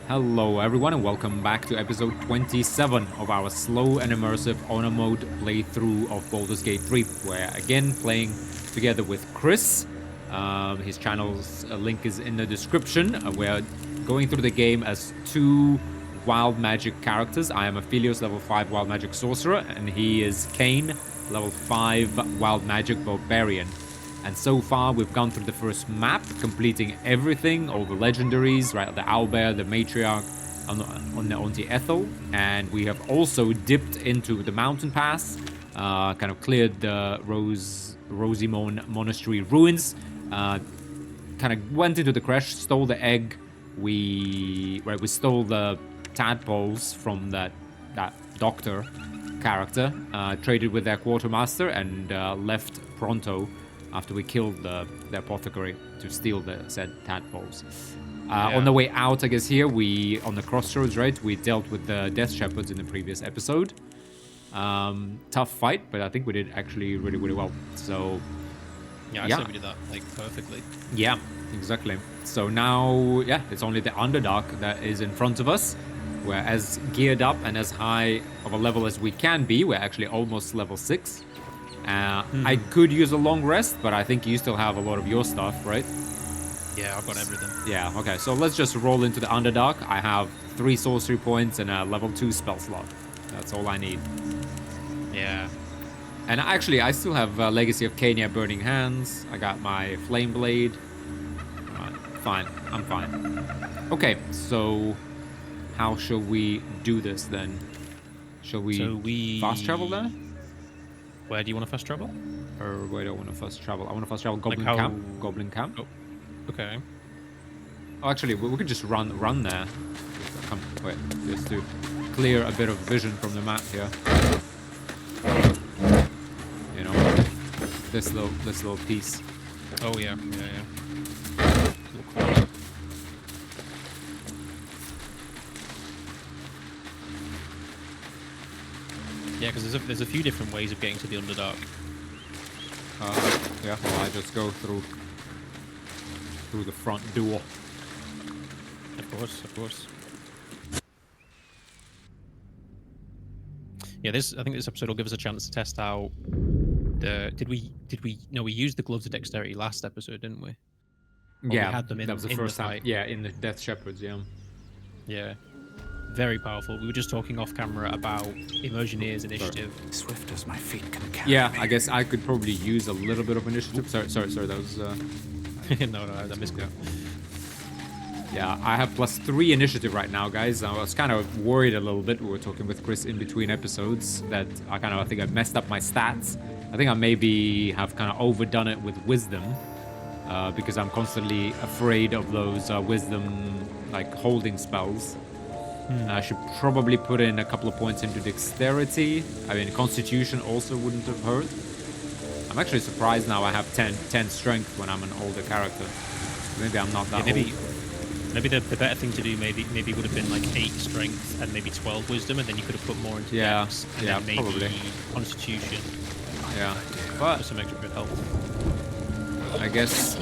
Hello everyone and welcome back to episode 27 of our slow and immersive honor mode playthrough of Baldur's Gate 3. We're again playing together with Chris. His channel's link is in the description. We're going through the game as two wild magic characters. I am Aphelios, level 5 wild magic sorcerer, and he is Kane, level 5 wild magic barbarian. And so far, we've gone through the first map, completing everything, all the legendaries, right? The owlbear, the matriarch, on the Ethel. And we have also dipped into the mountain pass, kind of cleared the Rosimon Monastery ruins, kind of went into the crash, stole the egg. We stole the tadpoles from that doctor character, traded with their quartermaster, and left pronto after we killed the apothecary to steal the said tadpoles. On the way out, I guess here, on the crossroads, right, we dealt with the Death Shepherds in the previous episode. Tough fight, but I think we did actually really, really well. So, yeah, I think we did that, like, perfectly. Yeah, exactly. So now, yeah, it's only the Underdark that is in front of us. We're as geared up and as high of a level as we can be. We're actually almost level 6. I could use a long rest, but I think you still have a lot of your stuff, right? Yeah, I've got everything. Yeah, okay, so let's just roll into the Underdark. I have 3 sorcery points and a level 2 spell slot. That's all I need. Yeah. And actually, I still have Legacy of Kania Burning Hands. I got my Flame Blade. Fine, I'm fine. Okay, so how shall we do this then? Shall we fast travel there? Where do you want to fast travel? Or where do I want to fast travel? I want to fast travel Goblin Camp. Goblin Camp. Oh, okay. Oh, actually, we could just run there. Wait, just to clear a bit of vision from the map here. You know, this little piece. Oh yeah. Yeah, because there's a few different ways of getting to the Underdark. Yeah, well, I just go through the front door. Of course. Yeah, I think this episode will give us a chance to test out we used the gloves of dexterity last episode, didn't we? Or Yeah, we had them that was the first time. fight. Yeah, in the Death Shepherds, yeah. Yeah. Very powerful. We were just talking off camera about Immersioneer's initiative. Swift as my feet can carry Yeah, me. I guess I could probably use a little bit of initiative. Sorry, that was... no, I missed it. Yeah, I have +3 initiative right now, guys. I was kind of worried a little bit. We were talking with Chris in between episodes that I think I messed up my stats. I think I maybe have kind of overdone it with wisdom because I'm constantly afraid of those wisdom, like, holding spells. I should probably put in a couple of points into dexterity. I mean, constitution also wouldn't have hurt. I'm actually surprised now I have 10 strength when I'm an older character. Maybe I'm not that old. Maybe the better thing to do maybe would have been like 8 strength and maybe 12 wisdom, and then you could have put more into dex, and then maybe probably constitution. Yeah, but for some extra good health. I guess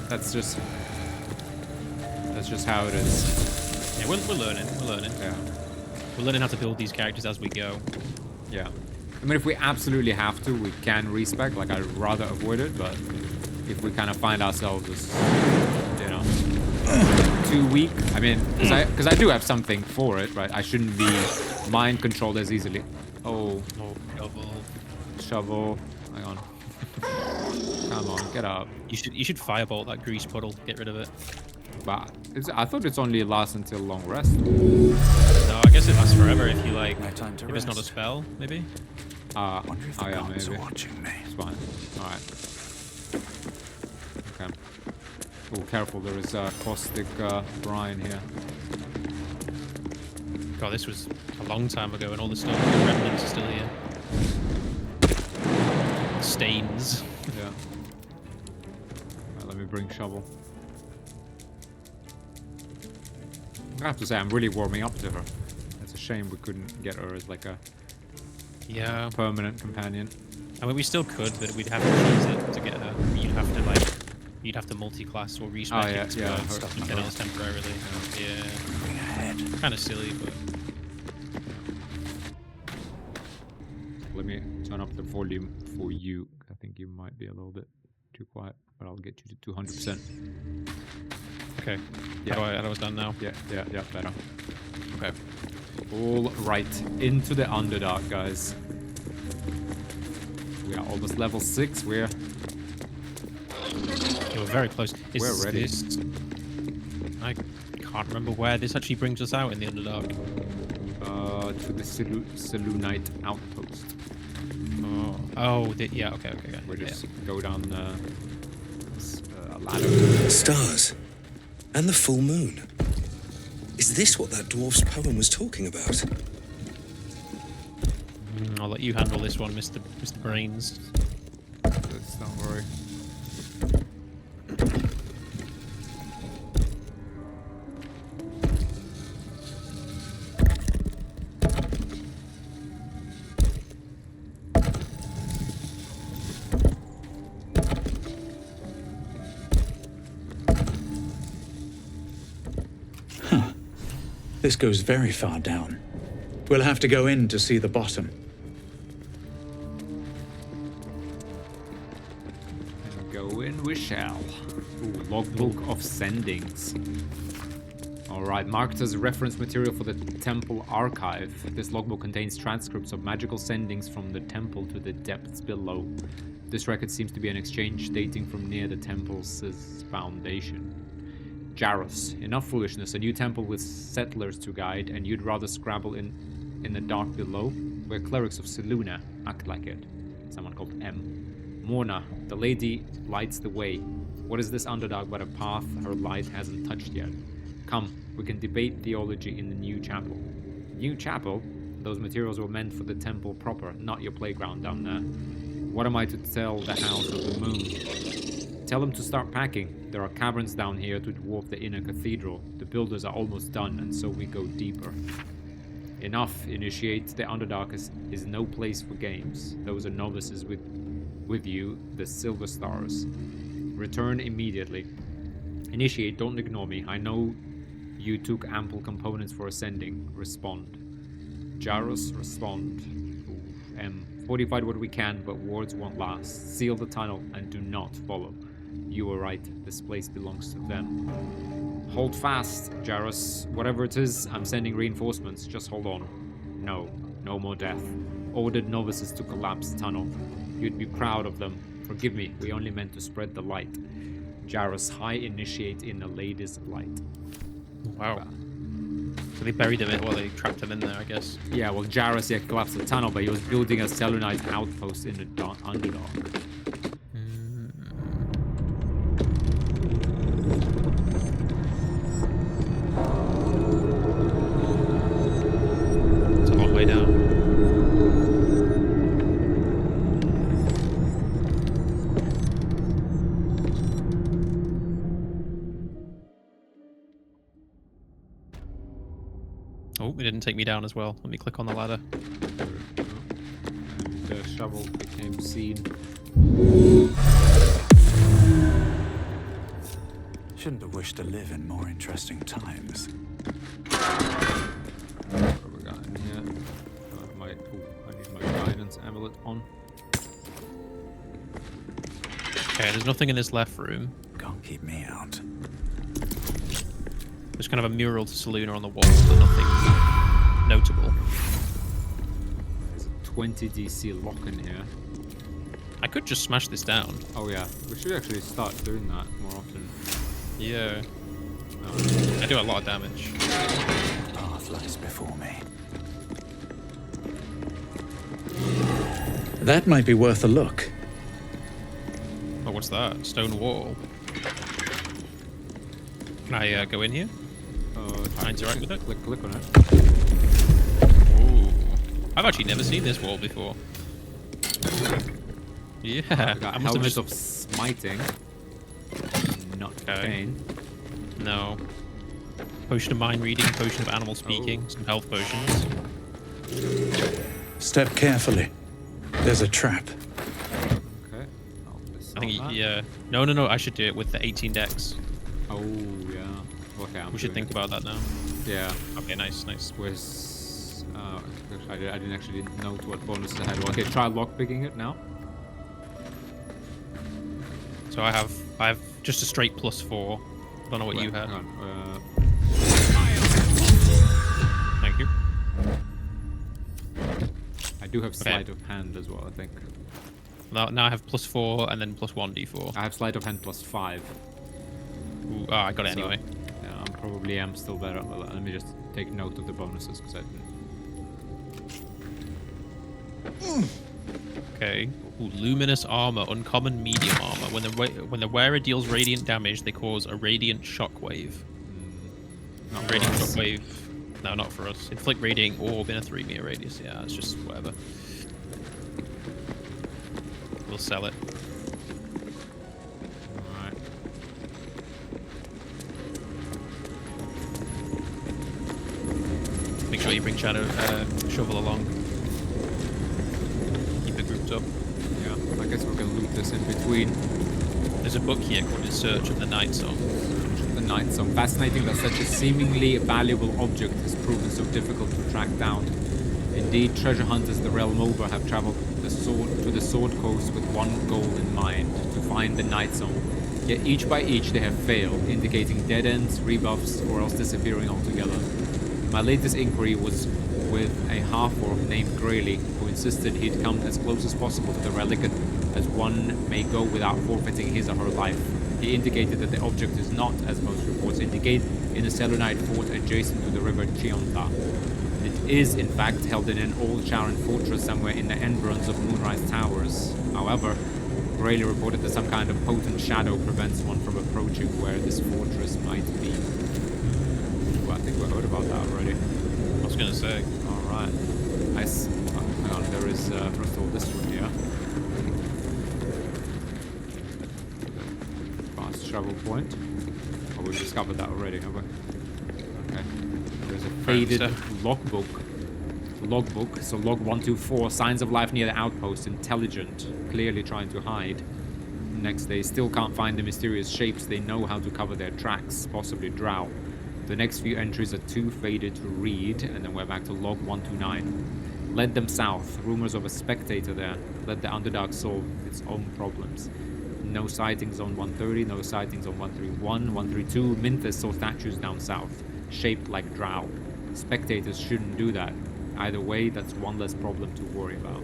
that's just how it is. Yeah, we're learning. Yeah. We're learning how to build these characters as we go. Yeah. I mean, if we absolutely have to, we can respec. Like, I'd rather avoid it, but if we kind of find ourselves as, you know, too weak. I mean, because I do have something for it, right? I shouldn't be mind controlled as easily. Oh, shovel. Hang on. Come on, get up. You should firebolt that grease puddle. Get rid of it. But I thought it's only lasts until long rest. No, I guess it lasts forever if you like. No time to if it's not a spell, maybe. Oh yeah, gods maybe. are watching me. It's fine. All right. Okay. Oh, careful! There is caustic brine here. God, this was a long time ago, and all the stuff, the remnants are still here. Stains. Yeah. Right, let me bring shovel. I have to say, I'm really warming up to her. It's a shame we couldn't get her as like a permanent companion. I mean, we still could, but we'd have to choose it to get her. You'd have to multi-class or respec it to something else temporarily. Yeah. kind of silly, but Let me turn up the volume for you. I think you might be a little bit too quiet, but I'll get you to 200%. okay. Yeah. How do I done now? Yeah, better. Okay. All right, into the Underdark, guys. We are almost level 6. We're very close. We're ready. I can't remember where this actually brings us out in the Underdark. To the Selunite outpost. Yeah, okay. We just go down this ladder. Stars. And the full moon. Is this what that dwarf's poem was talking about? I'll let you handle this one, Mr. Brains. Don't worry. This goes very far down. We'll have to go in to see the bottom. And go in we shall. Ooh, logbook of sendings. Alright, marked as reference material for the temple archive. This logbook contains transcripts of magical sendings from the temple to the depths below. This record seems to be an exchange dating from near the temple's foundation. Jaros, enough foolishness, a new temple with settlers to guide, and you'd rather scrabble in the dark below? We're clerics of Seluna, act like it. Someone called M. Morna, the lady lights the way. What is this Underdark but a path her light hasn't touched yet? Come, we can debate theology in the new chapel. New chapel? Those materials were meant for the temple proper, not your playground down there. What am I to tell the House of the Moon? Tell them to start packing. There are caverns down here to dwarf the inner cathedral. The builders are almost done, and so we go deeper. Enough, initiate. The Underdark is no place for games. Those are novices with you, the Silver Stars. Return immediately. Initiate, don't ignore me. I know you took ample components for ascending. Respond. Jaros, respond. Ooh, M. Fortified what we can, but words won't last. Seal the tunnel and do not follow. You were right. This place belongs to them. Hold fast, Jaros. Whatever it is, I'm sending reinforcements. Just hold on. No. No more death. Ordered novices to collapse the tunnel. You'd be proud of them. Forgive me. We only meant to spread the light. Jaros, high initiate in the lady's light. Wow. So they buried him in, well, they trapped him in there, I guess. Yeah, well, Jaros collapsed the tunnel, but he was building a Selunite outpost in the Underdark. It's a long way down. Oh, it didn't take me down as well. Let me click on the ladder. And the shovel became seen. Shouldn't have wished to live in more interesting times. What have we got in here? I need my guidance amulet on. Okay, there's nothing in this left room. Can't keep me out. There's kind of a mural to Seluna on the wall, but nothing notable. There's a 20 DC lock in here. I could just smash this down. Oh yeah, we should actually start doing that more often. Yeah. Oh. I do a lot of damage. Path lies before me. That might be worth a look. Oh, what's that? Stone wall. Can I go in here? Can I interact with it? Click on it. Ooh. I've actually never seen this wall before. Yeah. We got helmet of smiting. Not pain. No. Potion of mind reading, potion of animal speaking, some health potions. Step carefully. There's a trap. Okay. I think, yeah. No, I should do it with the 18 dex. Oh, yeah. Okay, We should think about that now. Yeah. Okay, nice. Was I didn't actually note what bonuses I had. Okay, try lockpicking it now. So I have just a straight +4. I don't know what you had. Hang on, Thank you. I do have sleight of hand as well, I think. Now I have +4 and then +1 d4. I have sleight of hand +5. Ooh, I got it So, anyway. yeah, I probably am still better. Well, let me just take note of the bonuses because I didn't. Okay. Ooh, luminous armor, uncommon medium armor. When the wearer deals radiant damage, they cause a radiant shockwave. Not Radiant for us. shockwave. No, not for us. Inflict radiant orb in a 3-meter radius. Yeah, it's just whatever. We'll sell it. Alright. Make sure you bring Shovel along. Keep it grouped up. Yeah, I guess we can loot this in between. There's a book here called In Search of the Night Song. The Night Song. Fascinating that such a seemingly valuable object has proven so difficult to track down. Indeed, treasure hunters the realm over have traveled to the Sword Coast with one goal in mind, to find the Night Song. Yet each by each they have failed, indicating dead ends, rebuffs, or else disappearing altogether. My latest inquiry was with a half-orc named Grayly, who insisted he'd come as close as possible to the relic as one may go without forfeiting his or her life. He indicated that the object is not, as most reports indicate, in a Selûnite fort adjacent to the river Chionta. It is, in fact, held in an old Charon fortress somewhere in the environs of Moonrise Towers. However, Grayly reported that some kind of potent shadow prevents one from approaching where this fortress might be. Well, I think we heard about that already. I was gonna say. Alright. Nice. Hang on, there is, first of all, this one here. Fast travel point. Oh, we've discovered that already, have we? Okay. There's a faded logbook. Logbook. So log 124. Signs of life near the outpost. Intelligent. Clearly trying to hide. Next, they still can't find the mysterious shapes. They know how to cover their tracks. Possibly drow. The next few entries are too faded to read. And then we're back to log 129. Led them south. Rumors of a spectator there. Let the Underdark solve its own problems. No sightings on 130, no sightings on 131, 132. Minthus saw statues down south, shaped like drow. Spectators shouldn't do that. Either way, that's one less problem to worry about.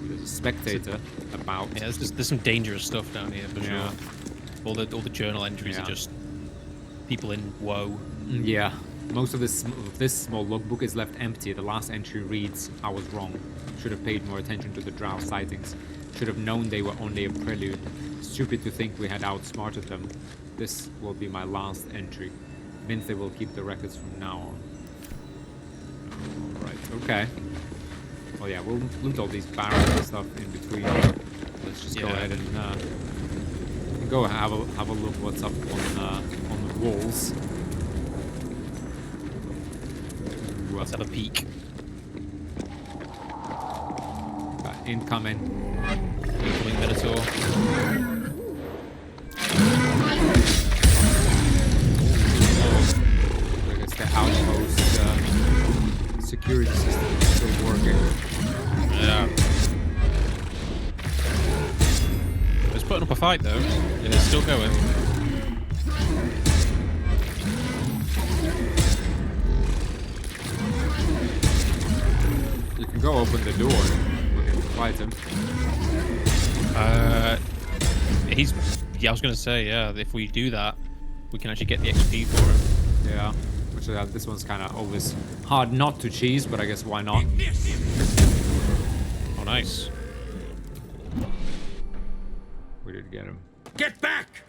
There's a spectator about. Yeah, there's some dangerous stuff down here for Yeah. sure. All the journal entries are just people in woe. Yeah. Most of this small logbook is left empty. The last entry reads, "I was wrong. Should have paid more attention to the drow sightings. Should have known they were only a prelude. Stupid to think we had outsmarted them. This will be my last entry. Minthe will keep the records from now on." Alright, okay. Well, yeah, we'll loot all these barrels and stuff in between. Let's just go ahead and go have a look what's up on the walls. Let's have a peek. Incoming. Incoming Minotaur. I guess the outpost security system is still working. Yeah. It's putting up a fight though. It is still going. You can go open the door. We can fight him. Yeah, I was gonna say, yeah, if we do that, we can actually get the XP for him. Yeah. Which this one's kind of always hard not to cheese, but I guess why not? Oh, nice. We did get him. Get back!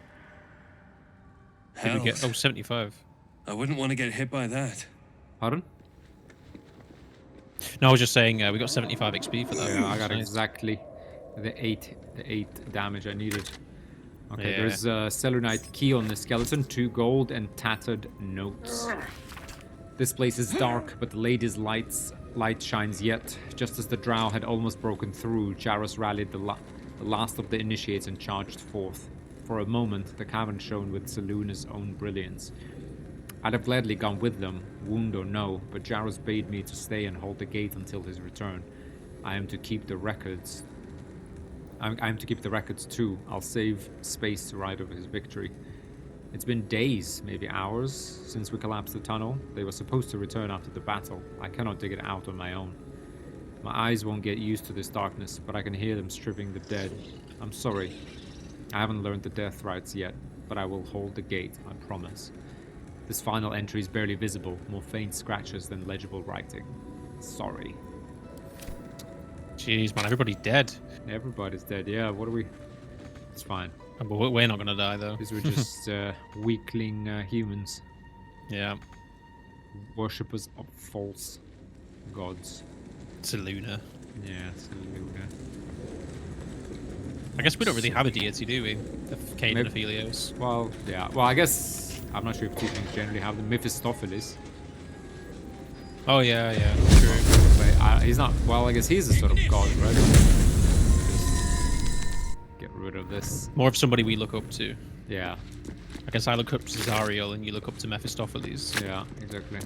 Did we Hell, get 75? I wouldn't want to get hit by that. Pardon? No, I was just saying we got 75 XP for that. Yeah, I got Nice. exactly the 8 damage I needed. Okay, Yeah. there's a Selûnite key on the skeleton, 2 gold and tattered notes. This place is dark, but the lady's light shines yet. Just as the drow had almost broken through, Jaros rallied the last of the initiates and charged forth. For a moment, the cavern shone with Selûne's own brilliance. I'd have gladly gone with them, wound or no, but Jaros bade me to stay and hold the gate until his return. I am to keep the records. I am to keep the records too. I'll save space to ride over his victory. It's been days, maybe hours, since we collapsed the tunnel. They were supposed to return after the battle. I cannot dig it out on my own. My eyes won't get used to this darkness, but I can hear them stripping the dead. I'm sorry. I haven't learned the death rites yet, but I will hold the gate, I promise. This final entry is barely visible, more faint scratches than legible writing. Sorry. Jeez, man, everybody's dead. Everybody's dead, yeah, what are we... It's fine. But we're not gonna die, though. These were just weakling humans. Yeah. Worshippers of false gods. It's a Luna. Yeah, it's a Luna. I guess we don't really have a deity, do we? Cain and Maybe- Aphelios. Well, yeah. Well, I guess... I'm not sure if Tieflings generally have them. Mephistopheles. Oh, yeah, true. But he's not... Well, I guess he's a sort of god, right? Just get rid of this. More of somebody we look up to. Yeah. I guess I look up to Zariel and you look up to Mephistopheles. Yeah, exactly.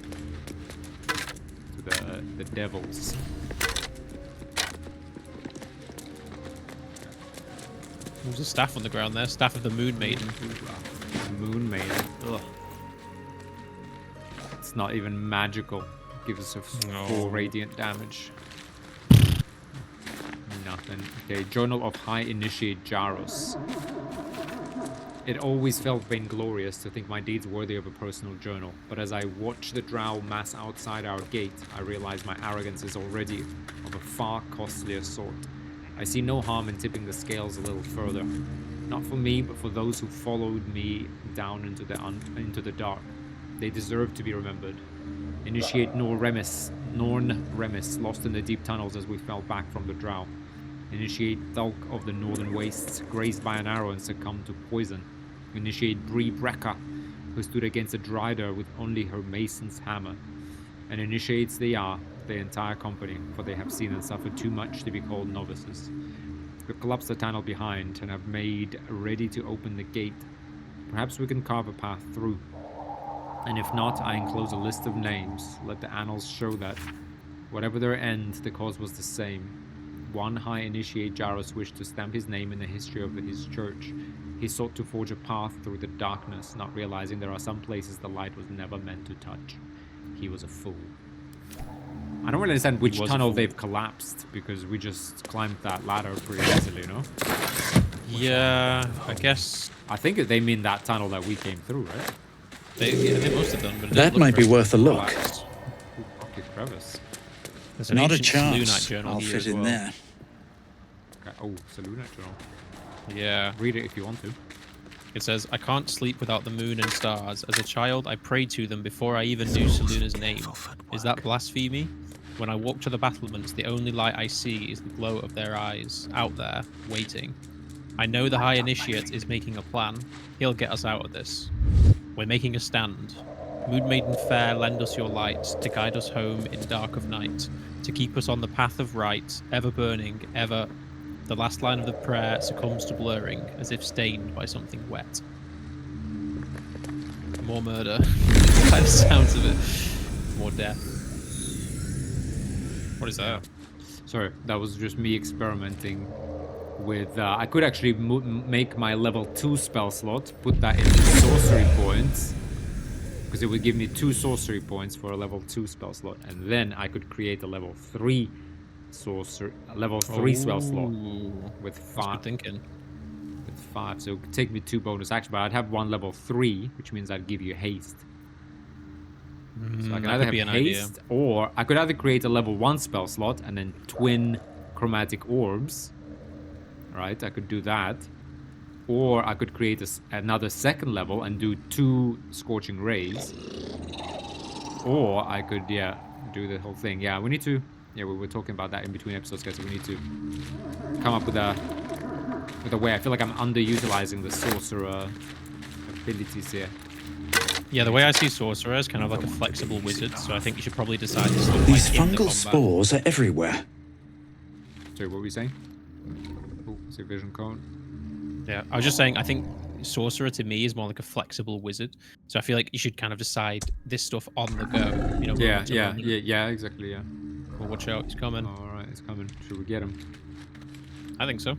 To the devils. There's a staff on the ground there. Staff of the Moon Maiden. Moon Maiden. Ugh. It's not even magical. It gives us No. 4 radiant damage. Nothing. Okay, Journal of High Initiate Jaros. It always felt vainglorious to think my deeds worthy of a personal journal, but as I watch the drow mass outside our gate, I realize my arrogance is already of a far costlier sort. I see no harm in tipping the scales a little further. Not for me, but for those who followed me down into the dark. They deserve to be remembered. Initiate Norn Remis, lost in the deep tunnels as we fell back from the drow. Initiate Thulk of the Northern Wastes, grazed by an arrow and succumbed to poison. Initiate Bree Brekka, who stood against a Dryder with only her mason's hammer. And initiates they are, the entire company, for they have seen and suffered too much to be called novices. We've collapsed the tunnel behind and have made ready to open the gate. Perhaps we can carve a path through. And if not, I enclose a list of names. Let the annals show that, whatever their end, the cause was the same. One High Initiate Jaros wished to stamp his name in the history of his church. He sought to forge a path through the darkness, not realizing there are some places the light was never meant to touch. He was a fool. I don't really understand which tunnel they've collapsed, because we just climbed that ladder pretty easily, you know? Yeah, I guess I think they mean that tunnel that we came through, right? they must have done, but it That didn't look might be very worth a look. collapsed. Ooh, pocket crevice. There's an Not a ancient chance. Lunite journal I'll here fit as in well. there. Okay. Oh, it's a lunar journal. Yeah. Read it if you want to. It says, I can't sleep without the moon and stars. As a child, I prayed to them before I even knew Seluna's name. Is that blasphemy? When I walk to the battlements, the only light I see is the glow of their eyes, out there, waiting. I know the High Initiate is making a plan. He'll get us out of this. We're making a stand. Moon Maiden fair, lend us your light, to guide us home in dark of night, to keep us on the path of right, ever burning, ever... The last line of the prayer succumbs to blurring, as if stained by something wet. More murder. By the sounds of it. More death. What is that? Sorry, that was just me experimenting with... I could actually make my level 2 spell slot, put that in sorcery points, because it would give me 2 sorcery points for a level 2 spell slot, and then I could create a level 3 level 3 spell slot with 5. Good thinking. With 5, so it could take me 2 bonus action, but I'd have 1 level 3, which means I'd give you haste. So I can that either could be have an idea. haste, or I could either create a level 1 spell slot and then twin chromatic orbs. Right, I could do that. Or I could create another second level and do 2 scorching rays. Or I could, yeah, do the whole thing. Yeah, we need to... Yeah, we were talking about that in between episodes, guys. So we need to come up with a way. I feel like I'm underutilizing the sorcerer abilities here. Yeah, the way I see Sorcerer is kind of like a flexible wizard, so I think you should probably decide to sort of These like in the fungal combat. spores are everywhere. Sorry, what were you saying? Oh, see vision cone. Yeah, I was just saying, I think sorcerer to me is more like a flexible wizard. So I feel like you should kind of decide this stuff on the go. You know. Yeah, moment to yeah, moment. yeah, exactly, yeah. Well, watch out, he's coming. All right, it's coming. Should we get him? I think so.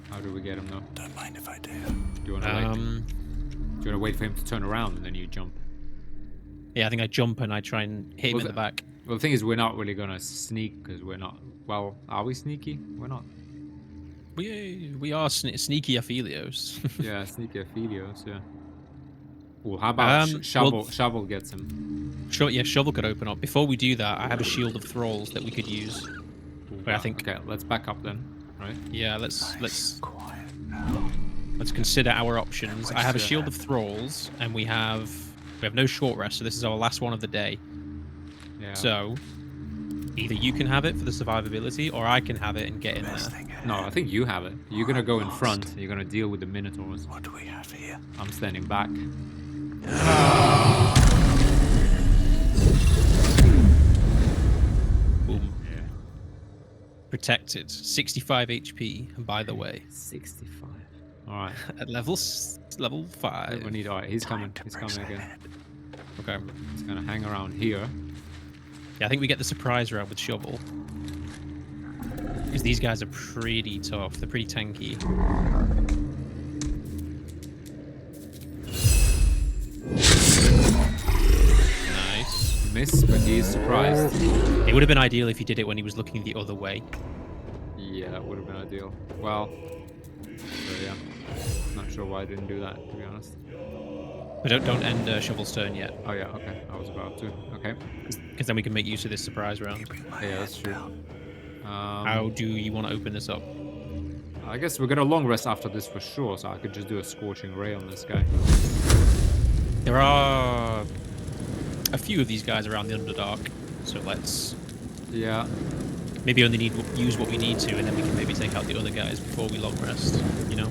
How do we get him though? Don't mind if I do. Do you want to wait? Do you want to wait for him to turn around and then you jump? Yeah, I think I jump and I try and hit him in the back. Well, the thing is, we're not really gonna sneak because we're not. Well, are we sneaky? We're not. We are sneaky Aphelios. Yeah, sneaky Aphelios, yeah. Well, how about Shovel? Shovel gets him. Yeah, Shovel could open up. Before we do that, I have a shield of thralls that we could use. But I think. Okay, let's back up then. Right? Yeah, let's consider our options. I have a shield of thralls, and we have no short rest, so this is our last one of the day. Yeah. So either you can have it for the survivability, or I can have it and get in there. No, I think you have it. You're gonna go in front. You're gonna deal with the minotaurs. What do we have here? I'm standing back. Boom. Yeah. Protected. 65 HP. And by the way, 65. All right. at level 5. We need. All right. He's coming. He's coming again. Okay. He's gonna hang around here. Yeah, I think we get the surprise round with Shovel. Because these guys are pretty tough. They're pretty tanky. Nice. Miss, but he's surprised. It would have been ideal if he did it when he was looking the other way. Yeah, that would have been ideal. Well, so yeah. Not sure why I didn't do that, to be honest. But don't end Shovel's turn yet. Oh yeah, okay. I was about to. Okay. Because then we can make use of this surprise round. Yeah, that's true. How do you want to open this up? I guess we're gonna long rest after this for sure, so I could just do a scorching ray on this guy. There are a few of these guys around the Underdark, so let's Yeah. maybe only use what we need to, and then we can maybe take out the other guys before we long rest. You know?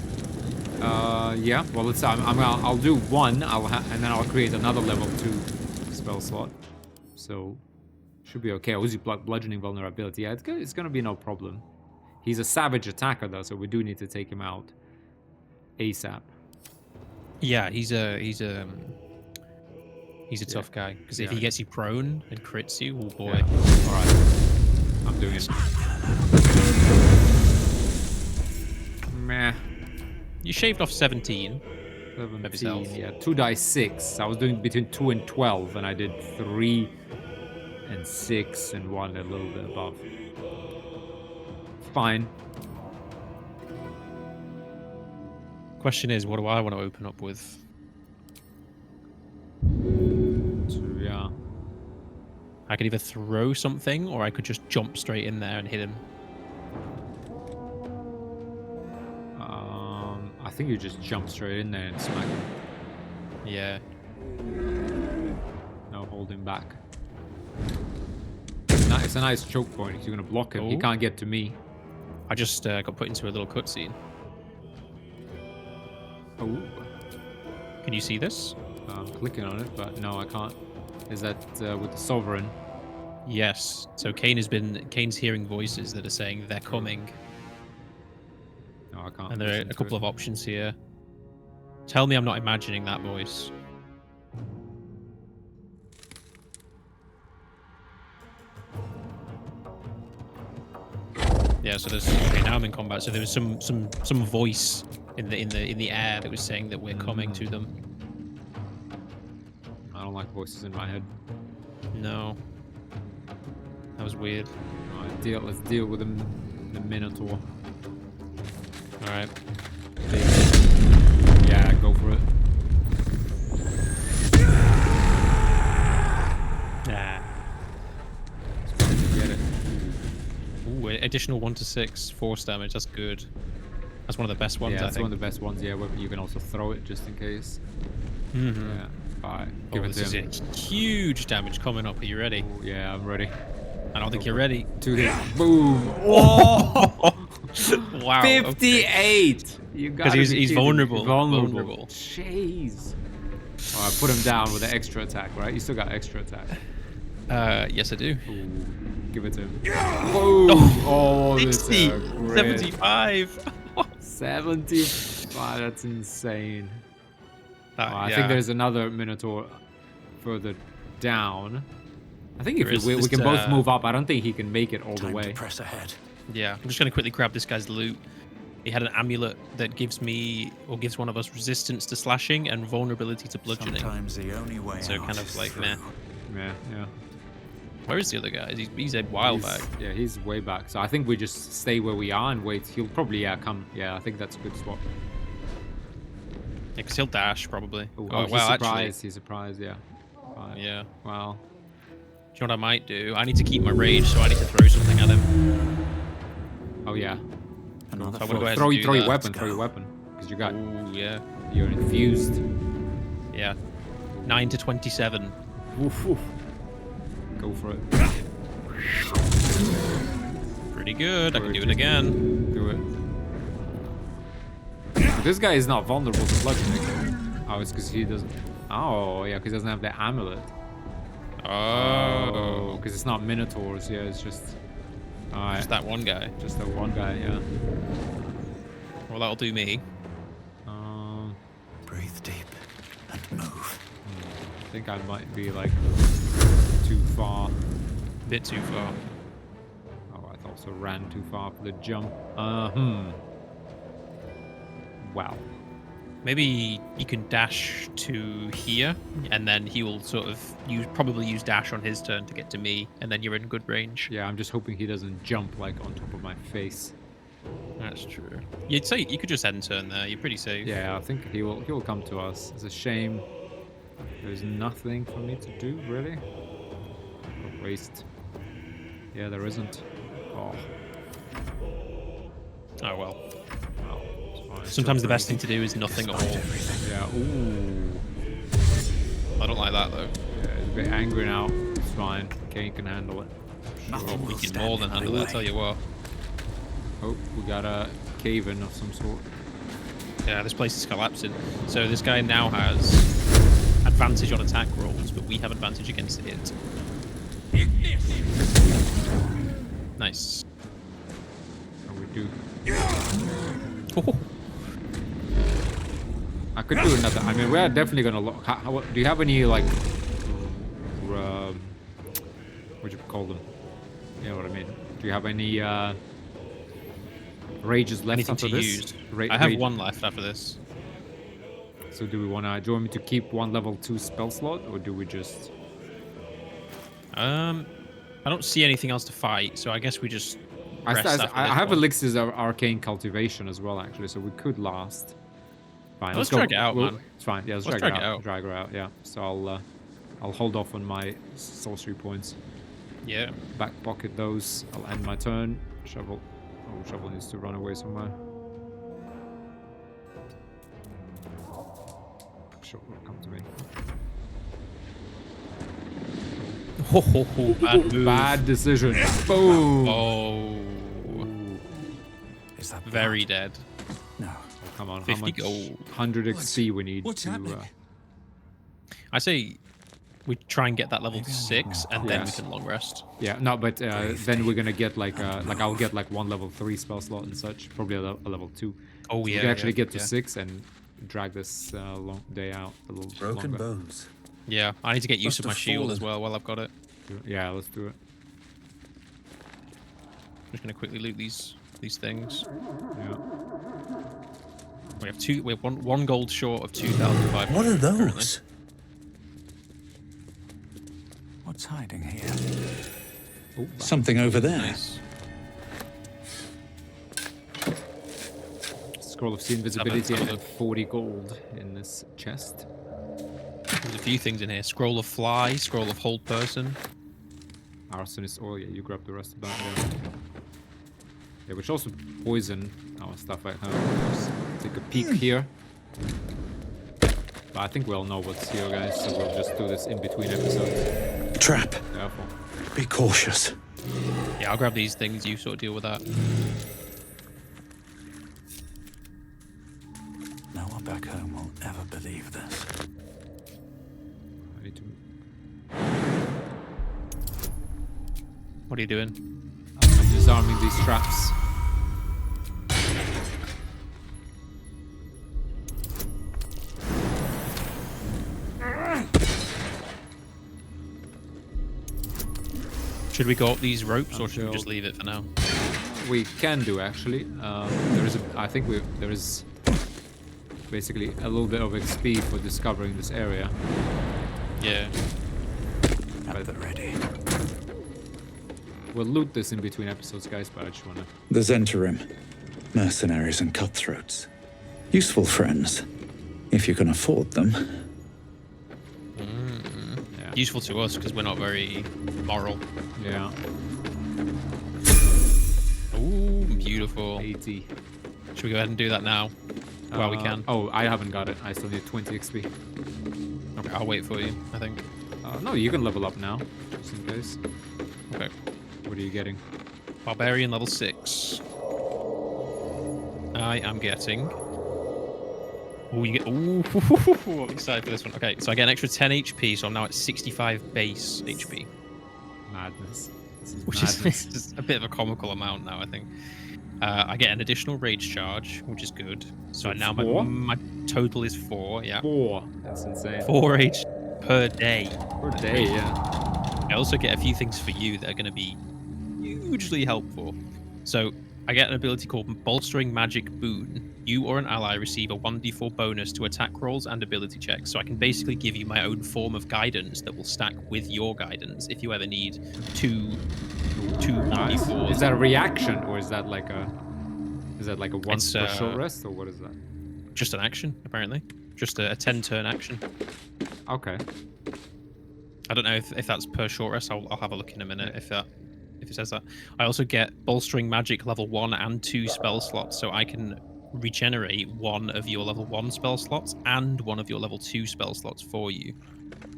Yeah. Well, let's. I'll do one. And then I'll create another level 2 spell slot. So should be okay. I'll use bludgeoning vulnerability. Yeah, it's gonna be no problem. He's a savage attacker though, so we do need to take him out ASAP. Yeah, he's a tough guy because if he gets you prone and crits you, oh boy. Yeah. All right. I'm doing it. Meh. You shaved off 17. 17, yeah. 2 dice 6. I was doing between 2 and 12, and I did 3 and 6 and 1 a little bit above. Fine. Question is, what do I want to open up with? So, yeah. I could either throw something, or I could just jump straight in there and hit him. I think you just jump straight in there and smack him. Yeah. No holding back. It's a nice choke point. You're going to block him. He can't get to me. I just got put into a little cutscene. Oh. Can you see this? I'm clicking on it, but no, I can't. Is that with the Sovereign? Yes. So Kane's hearing voices that are saying they're coming. No, I can't. And there are a couple of options here. Tell me I'm not imagining that voice. Yeah, so there's okay, now I'm in combat. So there was some voice in the air that was saying that we're coming to them. I don't like voices in my head. No. That was weird. Alright, let's deal with the Minotaur. Alright. Yeah, go for it. Nah. Get it. Ooh, additional 1 to 6 force damage. That's good. That's one of the best ones, Yeah, I that's think. one of the best ones. Yeah, you can also throw it just in case. Mm-hmm. Yeah. Alright, give it this to him. is huge damage coming up. Are you ready? Ooh, yeah, I'm ready. I don't think you're ready. 2 hits. Boom. Whoa! Wow. 58! You got Because he's vulnerable. Vulnerable. Jeez. Alright, put him down with an extra attack, right? You still got extra attack. Yes, I do. Ooh, give it to him. Boom! Oh, this 60, is great. 75. 70. Wow, that's insane. I Yeah. think there's another Minotaur further down. I think There if is we just, can both move up, I don't think he can make it all the Time to way. press ahead. Yeah, I'm just going to quickly grab this guy's loot. He had an amulet that gives me, or gives one of us, resistance to slashing and vulnerability to bludgeoning. Sometimes the only way So out kind of is like, through. meh. Yeah. Where is the other guy? He's a while back. Yeah, he's way back. So I think we just stay where we are and wait. He'll probably come. Yeah, I think that's a good spot. Yeah, because he'll dash probably. Oh, Oh, he's well, surprised. He's surprised. Yeah. actually. Yeah. Wow. Do you know what I might do? I need to keep my rage, so I need to throw something at him. Oh yeah. Another So I'm gonna go ahead Throw and your do that. weapon. Throw your weapon. Because you got Ooh, yeah. you're infused. Yeah. 9 to 27. Oof, oof. Go for it. Pretty good. I can do it again. Do it. But this guy is not vulnerable to bludgeoning. Oh, it's because he doesn't. Oh, yeah, because he doesn't have the amulet. Oh. Because it's not minotaurs. Yeah, it's just. Alright. Just that one guy. Just that one guy. Yeah. Well, that'll do me. Breathe deep and move. I think I might be like too far. Bit too far. Oh, I also ran too far for the jump. Wow. Maybe you can dash to here, and then he will sort of probably use dash on his turn to get to me, and then you're in good range. Yeah, I'm just hoping he doesn't jump like on top of my face. That's true. You'd say you could just end turn there. You're pretty safe. Yeah, I think he will come to us. It's a shame. There's nothing for me to do really. Waste. Yeah, there isn't. Oh. Oh well. Well, it's fine. Sometimes the best thing to do is nothing at all. Yeah. Ooh. I don't like that though. Yeah, he's a bit angry now. It's fine. Kane can handle it. Oh, we can more than handle it. I tell you what. Oh, we got a cave in of some sort. Yeah, this place is collapsing. So this guy now has advantage on attack rolls, but we have advantage against it. Nice. Oh, we do. Oh, I could do another. I mean, we are definitely gonna look. Do you have any like, what do you call them? You know what I mean? Do you have any rages left anything after to this? use? I have Rage. one left after this. So do we want to? Do you want me to keep one level 2 spell slot, or do we just? I don't see anything else to fight, so I guess we just. I rest after I this have one. elixirs of arcane cultivation as well, actually, so we could last. Fine, Let's go. drag it out, man. It's fine. Yeah, let's Let's drag drag it it out. out. Drag her out. Yeah. So I'll hold off on my sorcery points. Yeah. Back pocket those. I'll end my turn. Shovel. Oh, shovel needs to run away somewhere. Shovel will come to me. Ho ho ho! Bad move. Bad decision. Boom. Oh. Is that Very blood? dead. No. Come on. 50 how much? gold. 100 XP we need What's to. happening? I say we try and get that level to 6, and then we Yes. can long rest. Yeah, no, but then we're gonna get like I'll get like one level 3 spell slot and such, probably a level 2. Oh So yeah. we can actually yeah, get to yeah. 6 and drag this long day out a little Broken longer. bones. Yeah, I need to get use Must of my have shield as fallen. well while I've got it. Yeah, let's do it. I'm just gonna quickly loot these things. Yeah. We have one gold short of 2,500. What are currently. those? What's hiding here? Oh, Something over there. Nice. scroll of sea invisibility Have a- and 40 gold in this chest. There's a few things in here. Scroll of fly, scroll of hold person. Arsonist oil, yeah, you grab the rest of that. Yeah, which also poison our stuff at home. Let's take a peek here. But I think we all know what's here, guys, so we'll just do this in between episodes. Trap. Careful. Be cautious. Yeah, I'll grab these things. You sort of deal with that. No one back home will ever believe this. I need to... What are you doing? I'm disarming these traps. Should we go up these ropes, or should we Until- just leave it for now? We can do actually. There is basically a little bit of XP for discovering this area. Yeah. At the ready. We'll loot this in between episodes, guys, but I just wanna. The Zentarim, mercenaries and cutthroats. Useful friends, if you can afford them. Yeah. Useful to us because we're not very moral. Yeah. Ooh, beautiful. 80. Should we go ahead and do that now? While we can. Oh, I haven't got it. I still need 20 XP. Okay, I'll wait for you, I think. No, you can level up now, just in case. Okay. What are you getting? Barbarian level 6. I am getting... Oh, you get... Ooh, I'm excited for this one. Okay, so I get an extra 10 HP, so I'm now at 65 base HP. Madness. This is Which madness. is just a bit of a comical amount now, I think. I get an additional rage charge, which is good. So now my total is 4, yeah. 4. That's insane. 4 rage per day. Per day, yeah. I also get a few things for you that are going to be hugely helpful. So I get an ability called Bolstering Magic Boon. You or an ally receive a 1d4 bonus to attack rolls and ability checks. So I can basically give you my own form of guidance that will stack with your guidance if you ever need two Nice. 1d4s. Is that a reaction, or is that like a once It's, per short rest, or what is that? Just an action, apparently. Just a 10-turn action. Okay. I don't know if that's per short rest. I'll have a look in a minute if it says that. I also get Bolstering Magic level 1 and 2 spell slots, so I can regenerate one of your level 1 spell slots and one of your level 2 spell slots for you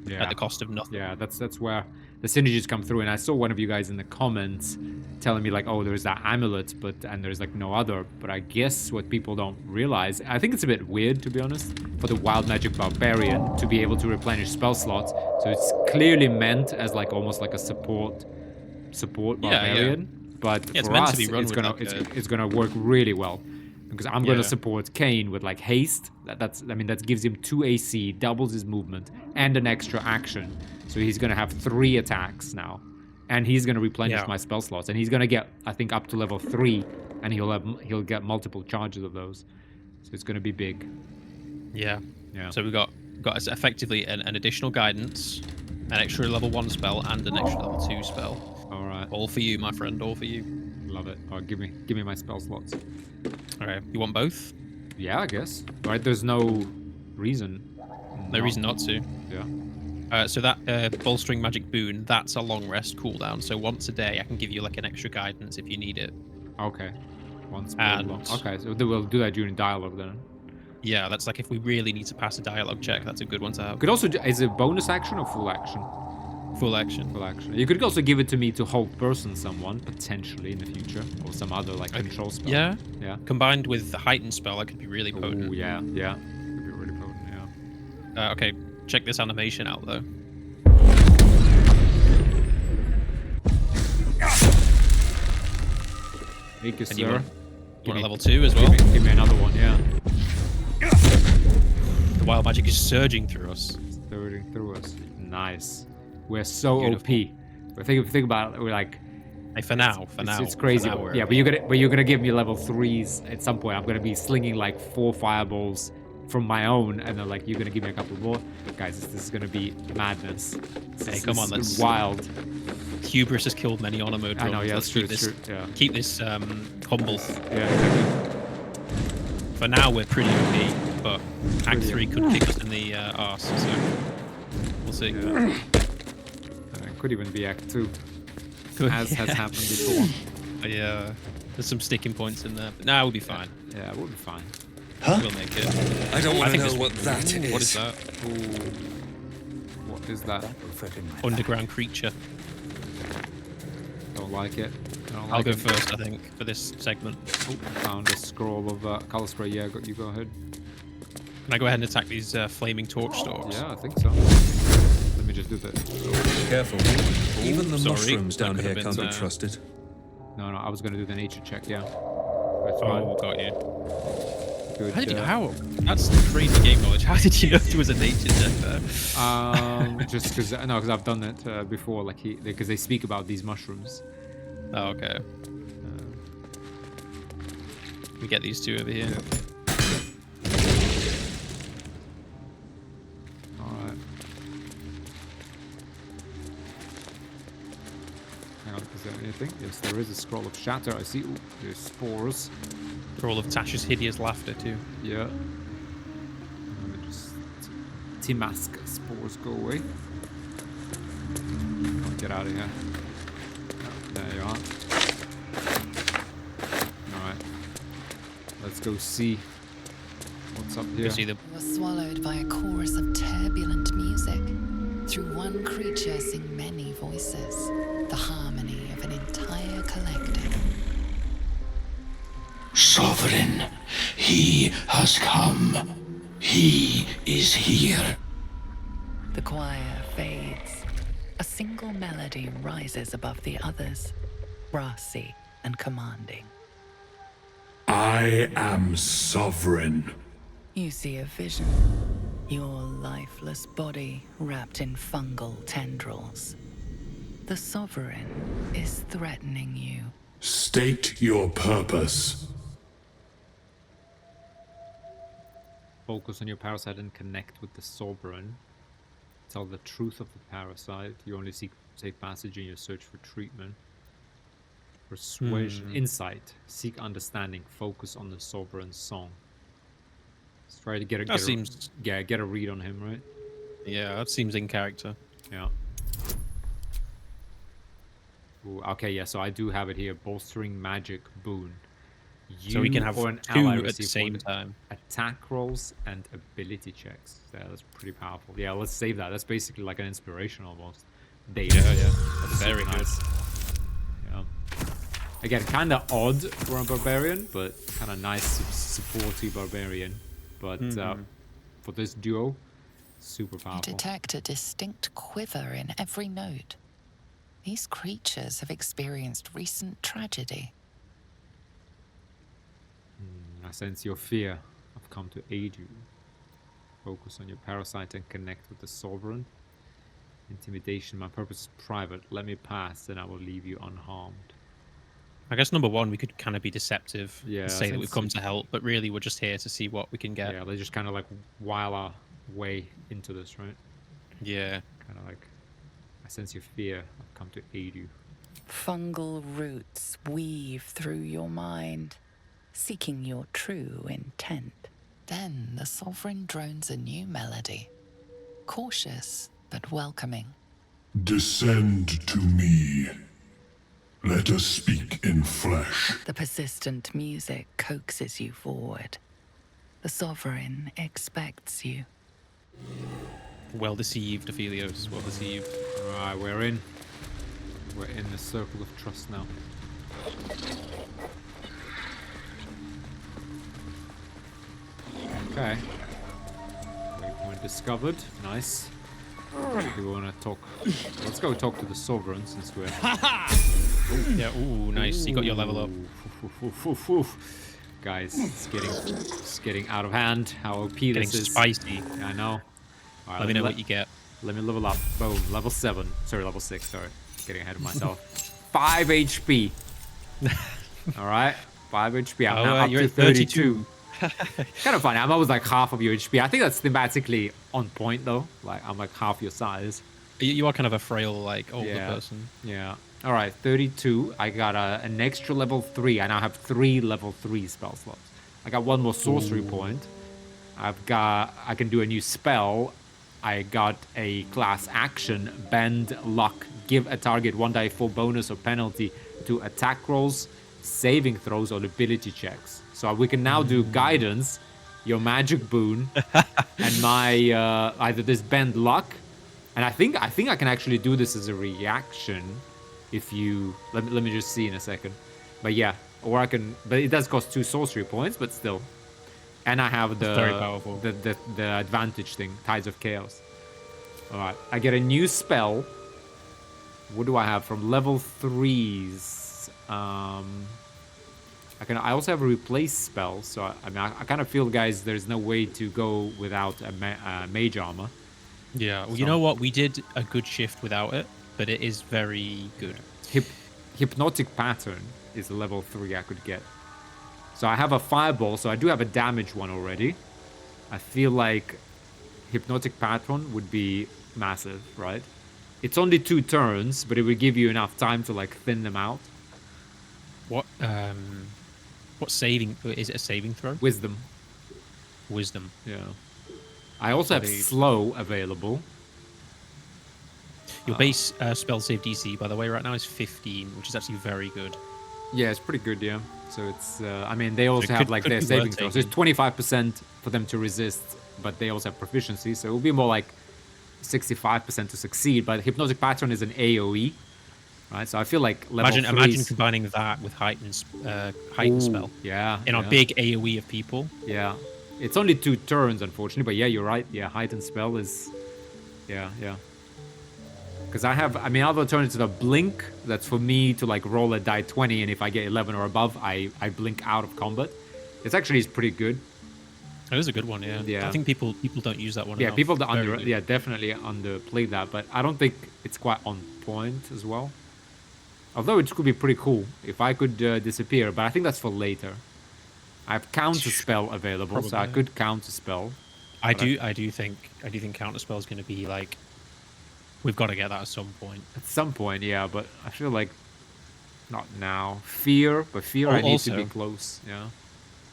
Yeah. at the cost of nothing. Yeah, that's where the synergies come through. And I saw one of you guys in the comments telling me like, oh, there's that amulet, and there's like no other. But I guess what people don't realize, I think it's a bit weird, to be honest, for the Wild Magic Barbarian to be able to replenish spell slots. So it's clearly meant as like almost like a support barbarian. But Yeah, it's for meant us, to be run it's with, gonna like, it's gonna work really well. Because I'm going Yeah. to support Kane with like haste. That gives him 2 AC, doubles his movement, and an extra action. So he's going to have 3 attacks now, and he's going to replenish my spell slots, and he's going to get, I think, up to level 3, and he'll get multiple charges of those. So it's going to be big. Yeah. Yeah. So we got effectively an additional guidance, an extra level 1 spell, and an extra level 2 spell. All right. All for you, my friend. All for you. Love it. All right, give me my spell slots. Okay. You want both? Yeah, I guess. Right. There's no reason. No reason not to. Yeah. So that Bolstering Magic Boon, that's a long rest cooldown. So once a day, I can give you like an extra guidance if you need it. Okay. Once. And- Okay. So we'll do that during dialogue then. Yeah, that's like if we really need to pass a dialogue check, that's a good one to have. Could also is it bonus action or full action? Full action. Full action. You could also give it to me to hold person someone potentially in the future, or some other like control spell. Yeah. Yeah. Combined with the heightened spell, that could be really potent. Oh yeah. Yeah. Could be really potent. Yeah. Okay, check this animation out though. Make it, And you sir. want a level 2 as well? Give me another one. Yeah. The wild magic is surging through us. Surging through us. Nice. We're so Beautiful. OP. But think about it. We're like. Hey, for now. It's crazy. For now, Yeah, but you're gonna give me level 3s at some point. I'm gonna be slinging like 4 fireballs from my own, and then like you're gonna give me a couple more. Guys, this is gonna be madness. Hey, come on, this is let's- wild. Hubris has killed many honor mode I know, runs. yeah, Let's it's true, keep it's this, true, yeah. Keep this humble. Yeah, exactly. For now, we're pretty OP, but Act 3 could kick us in the arse, so we'll see. Yeah. It could even be Act 2, as has happened before. Yeah, there's some sticking points in there, but now we'll be fine. Yeah, we'll be fine. We'll make it. I don't want to think know this- what that is. What is that? What is that? Underground creature. Don't like it. Don't I'll like go it. first, I think, for this segment. Oh, found a scroll of color spray. Yeah, you go ahead. Can I go ahead and attack these flaming torch stalks? Yeah, I think so. Let me just do this. Careful. Even the sorry. mushrooms That down could here have can't been, be trusted. No, I was gonna do the nature check. Yeah, that's fine. Oh, got you. could. How did you how? That's crazy game knowledge. How did you know there was a nature check there? Just because because I've done it before. Like because they speak about these mushrooms. Oh, okay. We get these two over here. Yeah. All right. Hang on, is there anything? Yes, there is a scroll of shatter. I see. Ooh, there's spores. For all of Tasha's hideous laughter too. Yeah. Let me just Timask spores go away. Oh, get out of here. Oh, there you are. Alright. Let's go see what's up here. You see the You were swallowed by a chorus of turbulent music. Through one creature sing many voices, the harmony of an entire collective. Sovereign, he has come. He is here. The choir fades. A single melody rises above the others, brassy and commanding. I am sovereign. You see a vision. Your lifeless body wrapped in fungal tendrils. The sovereign is threatening you. State your purpose. Focus on your parasite and connect with the sovereign. Tell the truth of the parasite. You only seek safe passage in your search for treatment. Persuasion, insight. Seek understanding. Focus on the sovereign's song. Let's try to get a read on him, right? yeah, that seems in character. Yeah. Ooh, okay, yeah. So I do have it here. Bolstering magic boon. So we can have or an two ally at the receive same one time. attack rolls and ability checks. Yeah, that's pretty powerful. Yeah, let's save that. That's basically like an inspiration almost. Data. Yeah. That's Very super nice. Yeah. Again, kind of odd for a barbarian, but kind of nice supporty barbarian. But for this duo, super You powerful. detect a distinct quiver in every note. These creatures have experienced recent tragedy. I sense your fear. I've come to aid you. Focus on your parasite and connect with the sovereign. Intimidation. My purpose is private. Let me pass, and I will leave you unharmed. I guess number one, we could kind of be deceptive. Yeah, And say that since- we've come to help, but really we're just here to see what we can get. Yeah, they just kind of like while our way into this, right? Yeah. Kind of like, I sense your fear. I've come to aid you. Fungal roots weave through your mind, seeking your true intent. Then the sovereign drones a new melody, cautious but welcoming. Descend to me. Let us speak in flesh. The persistent music coaxes you forward. The sovereign expects you. Well deceived, Aphelios. Well deceived. Alright, we're in. We're in the circle of trust now. Okay. Waypoint discovered. Nice. Do we want to talk? Let's go talk to the sovereign since we're. Yeah, ooh, nice. You got your level up. Guys, it's getting out of hand. How OP Getting this is. spicy. Yeah, I know. All right, Let me know what you get. Let me level up. Boom. Level 7. Sorry, level 6. Sorry. Getting ahead of myself. 5 HP. Alright. 5 HP. I'm now up you're to at 32. Kind of funny. I'm always like half of your HP. I think that's thematically on point though. Like I'm like half your size. You are kind of a frail, like, older Yeah. person. Yeah. Alright, 32. I got an extra level 3. I now have 3 level 3 spell slots. I got 1 more sorcery point. I can do a new spell. I got a class action, bend luck, give a target 1d4 bonus or penalty to attack rolls, saving throws, or ability checks. So we can now do guidance, your magic boon, and my either this bend luck, and I think I can actually do this as a reaction. If you let me just see in a second, but yeah, or I can. But it does cost 2 sorcery points, but still. And I have the Very powerful. the advantage thing, Tides of Chaos. All right, I get a new spell. What do I have from level 3s? I also have a replace spell, so I mean, I kind of feel, guys, there's no way to go without a mage armor. Yeah, well, So- you know what? We did a good shift without it, but it is very good. Hypnotic pattern is a level 3 I could get. So I have a fireball, so I do have a damage one already. I feel like hypnotic pattern would be massive, right? It's only 2 turns, but it would give you enough time to like thin them out. What saving is it? A saving throw? Wisdom. Wisdom. Yeah. I also have Indeed. slow available. Your base spell save DC, by the way, right now is 15, which is actually very good. Yeah, it's pretty good, yeah. So it's, I mean, they also it have could- like could their be saving worth throws. So it's 25% for them to resist, but they also have proficiency. So it will be more like 65% to succeed. But hypnotic pattern is an AoE, right? So I feel like level Imagine 3's combining that with heightened spell Yeah. in a yeah. big AoE of people. Yeah. It's only 2 turns, unfortunately, but yeah, you're right. Yeah, heightened spell is... Yeah. Because I mean, other alternative a blink, that's for me to like roll a die 20, and if I get 11 or above, I blink out of combat. It's actually is pretty good. It is a good one, yeah. Yeah. I think people don't use that one Yeah, enough. people that Very good. definitely underplay that, but I don't think it's quite on point as well. Although it could be pretty cool if I could disappear, but I think that's for later. I have counter spell available, so I Probably. could counter spell. I do think counterspell is going to be like, we've got to get that at some point. At some point, yeah, but I feel like not now. Fear, but fear I need to be Also- close. Yeah.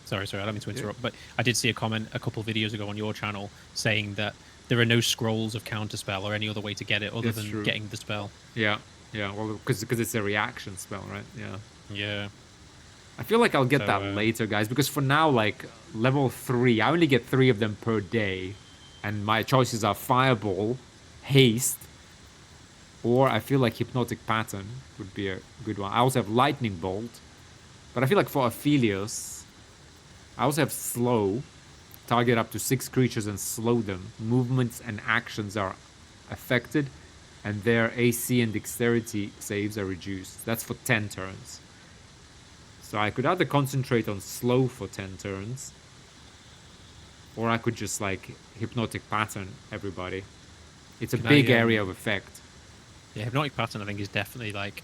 Sorry, I don't mean to interrupt, but I did see a comment a couple of videos ago on your channel saying that there are no scrolls of counterspell or any other way to get it other That's than true. getting the spell. Yeah. Well, because it's a reaction spell, right? Yeah. Yeah. I feel like I'll get So, that later, guys, because for now, like level 3, I only get 3 of them per day, and my choices are fireball, haste, or I feel like hypnotic pattern would be a good one. I also have lightning bolt, but I feel like for Aphelios, I also have slow, target up to 6 creatures and slow them. Movements and actions are affected, and their AC and dexterity saves are reduced. That's for 10 turns. So I could either concentrate on slow for 10 turns, or I could just like hypnotic pattern everybody. It's a Can I, big area of effect. Yeah, hypnotic pattern I think is definitely like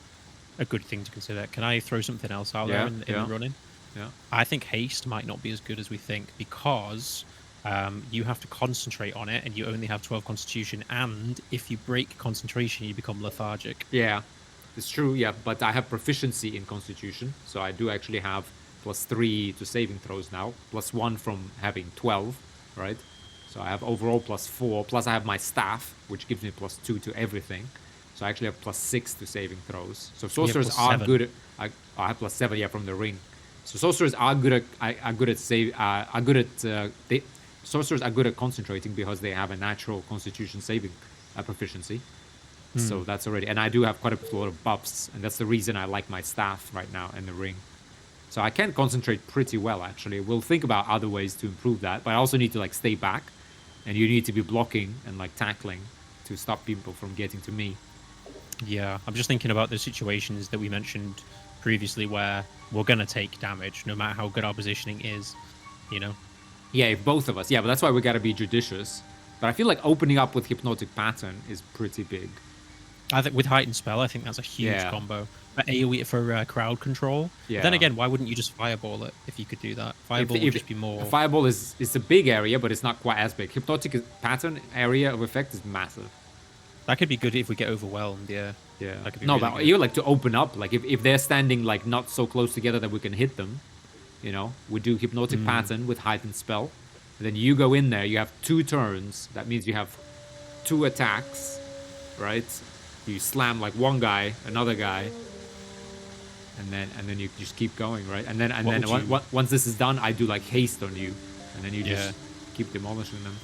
a good thing to consider. Can I throw something else out there in Yeah. the running? Yeah. I think haste might not be as good as we think because you have to concentrate on it and you only have 12 constitution, and if you break concentration you become lethargic. Yeah, it's true, yeah, but I have proficiency in constitution, so I do actually have +3 to saving throws now, +1 from having 12, right? So I have overall +4, plus I have my staff, which gives me +2 to everything. So I actually have +6 to saving throws. So sorcerers are +7. good at... I have +7, yeah, from the ring. So sorcerers are good at sorcerers are good at concentrating because they have a natural constitution saving proficiency. So that's already, and I do have quite a lot of buffs, and that's the reason I like my staff right now and the ring. So I can concentrate pretty well, actually. We'll think about other ways to improve that, but I also need to like stay back, and you need to be blocking and like tackling to stop people from getting to me. Yeah, I'm just thinking about the situations that we mentioned previously where we're going to take damage no matter how good our positioning is, you know? Yeah, if both of us. Yeah, but that's why we gotta be judicious. But I feel like opening up with hypnotic pattern is pretty big. I think with heightened spell, I think that's a huge Yeah. combo. But AoE for crowd control. Yeah. But then again, why wouldn't you just fireball it if you could do that? Fireball would just be more. A fireball is a big area, but it's not quite as big. Hypnotic pattern area of effect is massive. That could be good if we get overwhelmed. Yeah. Yeah. That could be No, really but good. you like to open up. Like if they're standing like not so close together that we can hit them, you know, we do hypnotic Hmm. pattern with heightened spell. And then you go in there. You have 2 turns. That means you have 2 attacks, right? You slam like one guy, another guy, and then you just keep going, right? And then What would once this is done, I do like haste on you, and then you Yeah. just keep demolishing them.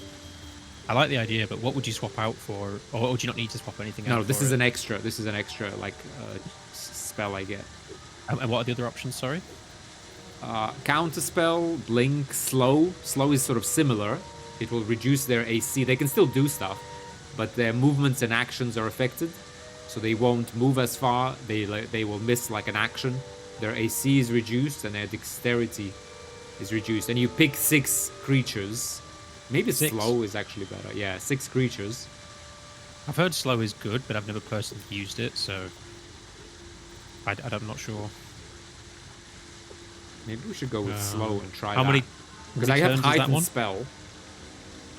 I like the idea, but what would you swap out for? Or would you not need to swap anything out? No, this for is it? an extra. This is an extra like spell I get. And what are the other options? Sorry. Counter spell, blink, slow. Slow is sort of similar. It will reduce their AC. They can still do stuff, but their movements and actions are affected, so they won't move as far. They will miss like an action, their AC is reduced and their dexterity is reduced. And you pick 6 creatures. Maybe 6? slow is actually better. Yeah, 6 creatures. I've heard slow is good, but I've never personally used it, so I'm not sure. Maybe we should go with slow and try how that. many? Because how I many have turns is that heightened one? spell.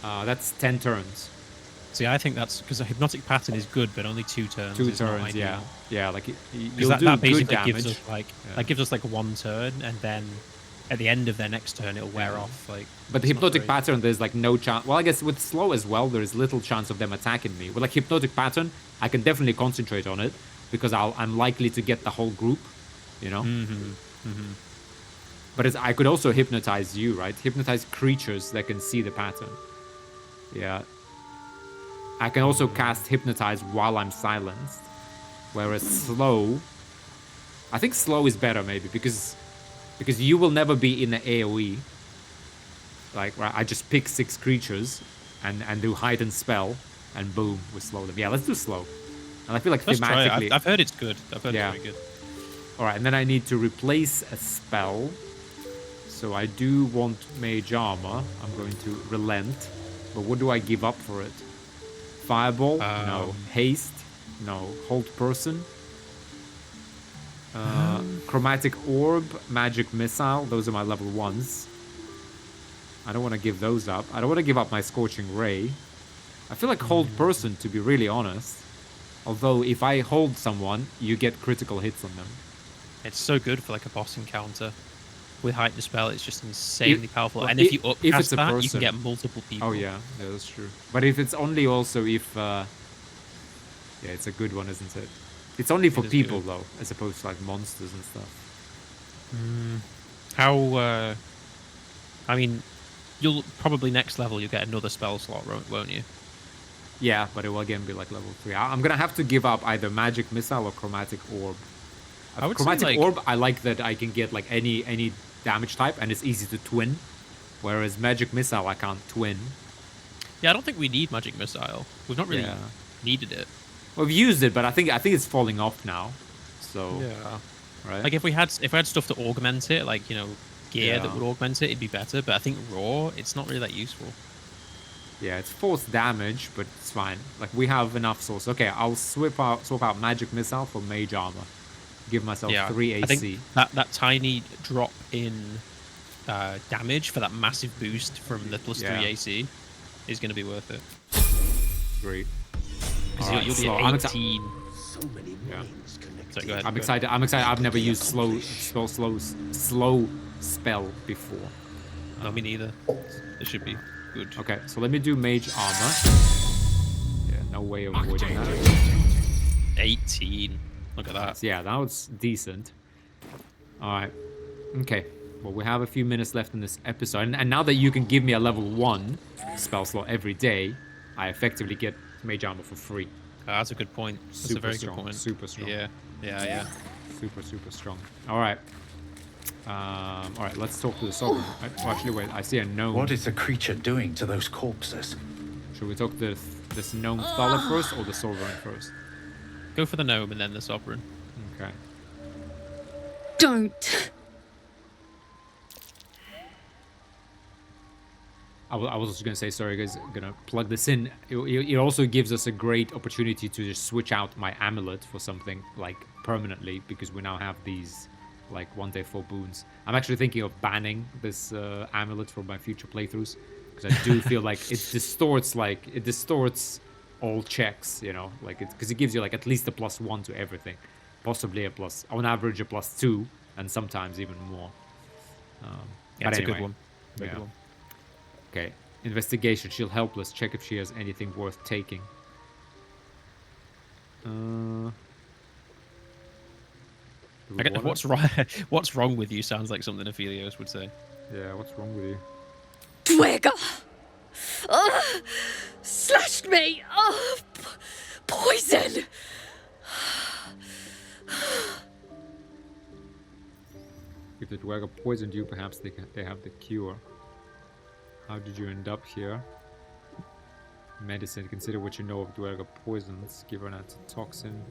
That's 10 turns. See, I think that's because a hypnotic pattern is good, but only 2 turns. 2 is not turns, yeah. ideal. Yeah, like Because you'll do that good basically damage. gives us like Yeah. that gives us like 1 turn, and then at the end of their next turn, it'll wear off. Like, But the it's not hypnotic great. pattern, there's like no chance. Well, I guess with slow as well, there is little chance of them attacking me. With like hypnotic pattern, I can definitely concentrate on it because I'm likely to get the whole group, you know. But I could also hypnotize you, right? Hypnotize creatures that can see the pattern. Yeah. I can also cast hypnotize while I'm silenced, whereas slow. I think slow is better maybe because you will never be in the AOE. Like, right, I just pick 6 creatures and do heightened spell, and boom, we slow them. Yeah, let's do slow. And I feel like Let's try thematically. it. I've heard it's good. I've heard Yeah. it's very good. All right, and then I need to replace a spell. So I do want mage armor. I'm going to relent. But what do I give up for it? Fireball? No. Haste? No. Hold person? Chromatic orb, magic missile. Those are my level 1s. I don't want to give those up. I don't want to give up my scorching ray. I feel like hold person, to be really honest. Although if I hold someone, you get critical hits on them. It's so good for like a boss encounter. With heightened spell, it's just insanely powerful. well, And if you if upcast it's a that, you person- can get multiple people. Oh yeah, that's true. But if it's only also if yeah, it's a good one, isn't it? It's only for is people good. though, as opposed to like monsters and stuff. How? I mean, you'll probably next level you'll get another spell slot, won't you? Yeah, but it will again be like level 3. I'm gonna have to give up either magic missile or chromatic orb. I would say, Chromatic like- orb, I like that I can get like any damage type and it's easy to twin. Whereas magic missile, I can't twin. Yeah, I don't think we need magic missile. We've not really Yeah. needed it. We've used it, but I think it's falling off now. So Yeah. right. Like if we had stuff to augment it, like gear that Yeah. would augment it, it'd be better. But I think raw, it's not really that useful. Yeah, it's force damage, but it's fine. Like we have enough source. Okay, I'll swap out magic missile for mage armor. Give myself 3 AC. I think that tiny drop in damage for that massive boost from the plus 3 Yeah. AC is going to be worth it. Great. Because Alright, you'll be so at 18. Yeah. Sorry, go ahead. I'm go excited. I've never used slow spell before. ahead. No, me neither. It should be good. Okay, so let me do mage armor. Yeah, no way of avoiding that. 18. Look at that. Yeah, that was decent. Alright. Okay. Well, we have a few minutes left in this episode. And now that you can give me a level 1 spell slot every day, I effectively get mage armor for free. That's a good point. That's Super a very strong, good point. super strong. Yeah. Super strong. Alright. Alright, let's talk to the sovereign. Oh, actually, wait. I see a gnome. What is the creature doing to those corpses? Should we talk to this gnome fella first or the sovereign first? Go for the gnome and then the sovereign. Okay. Don't. I was just gonna say, sorry guys, I'm gonna plug this in. It also gives us a great opportunity to just switch out my amulet for something like permanently, because we now have these like 1-day 4 boons. I'm actually thinking of banning this amulet for my future playthroughs, because I do feel like it distorts all checks, you know, like because it gives you like at least a +1 to everything, possibly on average a +2, and sometimes even more. Yeah, But it's a anyway, good one. Very yeah. good one. Okay, investigation. She'll help us. Check if she has anything worth taking. Do we I get wanna- what's wrong with you sounds like something Aphelios would say. Yeah, what's wrong with you? Dwagger! Slashed me! Poison! If the dweller poisoned you, perhaps they have the cure. How did you end up here? Medicine. Consider what you know of dweller poisons. Give her an antitoxin.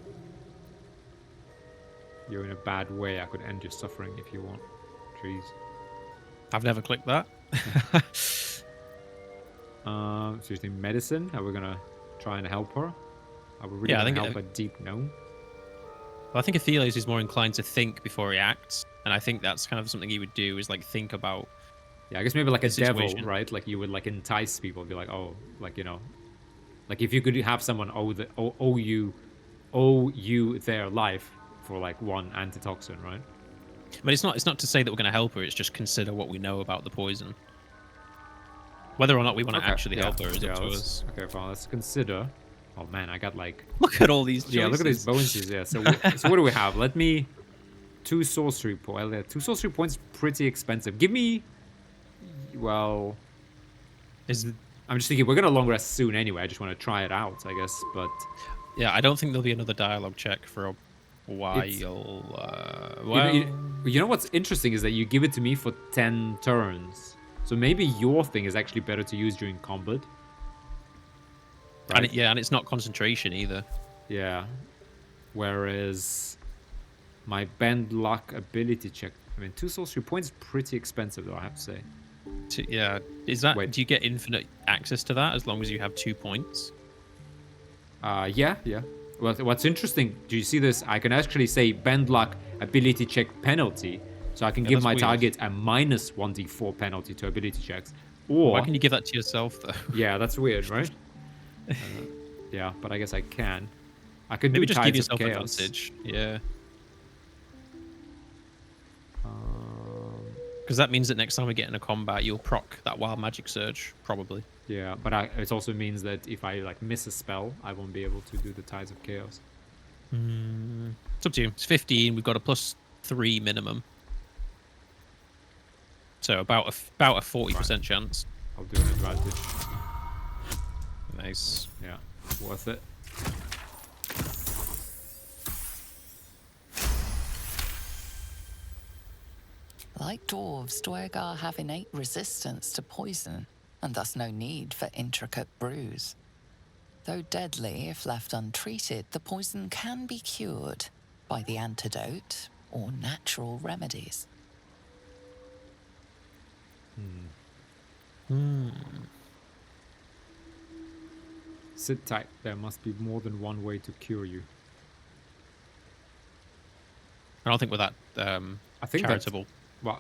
you're in a bad way, I could end your suffering if you want. Jeez. I've never clicked that. Seriously, medicine? Are we gonna try and help her? Are we really Yeah, I gonna think help a deep gnome? Well, I think Athelios is more inclined to think before he acts, and I think that's kind of something he would do, is like think about. Yeah, I guess maybe like a the devil, situation. right? Like you would like entice people, be like, oh, like, you know, like if you could have someone owe you their life for like one antitoxin, right? But it's not to say that we're going to help her. It's just consider what we know about the poison. Whether or not we want to actually help her is up to us. Okay, fine. Let's consider. Oh man, I got like. Look at all these choices. Yeah, look at these bonuses. Yeah. So so what do we have? Let me. 2 sorcery points. 2 sorcery points, pretty expensive. Give me. Well. I'm just thinking we're gonna long rest soon anyway. I just want to try it out, I guess. But. Yeah, I don't think there'll be another dialogue check for a while. Well, you know what's interesting is that you give it to me for 10 turns. So maybe your thing is actually better to use during combat. Right? and it's not concentration either. Yeah. Whereas my bend luck ability check. I mean, 2 sorcery points is pretty expensive, though, I have to say. Yeah, is that? Wait. Do you get infinite access to that as long as you have 2 points? Yeah. Well, what's interesting, do you see this? I can actually say bend luck ability check penalty. So I can give that's my weird. target a minus 1d4 penalty to ability checks. Or Why can you give that to yourself though? yeah, that's weird, right? Yeah, but I guess I can. I could Maybe do just give Tides of yourself Chaos. advantage. Yeah. Because that means that next time we get in a combat, you'll proc that wild magic surge, probably. Yeah, but it also means that if I like miss a spell, I won't be able to do the Tides of Chaos. It's up to you. It's 15. We've got a +3 minimum. So about a 40% chance. I'll do an advantage. Nice. Yeah, worth it. Like dwarves, Duergar have innate resistance to poison, and thus no need for intricate brews. Though deadly if left untreated, the poison can be cured by the antidote or natural remedies. Sit tight. There must be more than one way to cure you. I don't think we're that I think charitable. Well,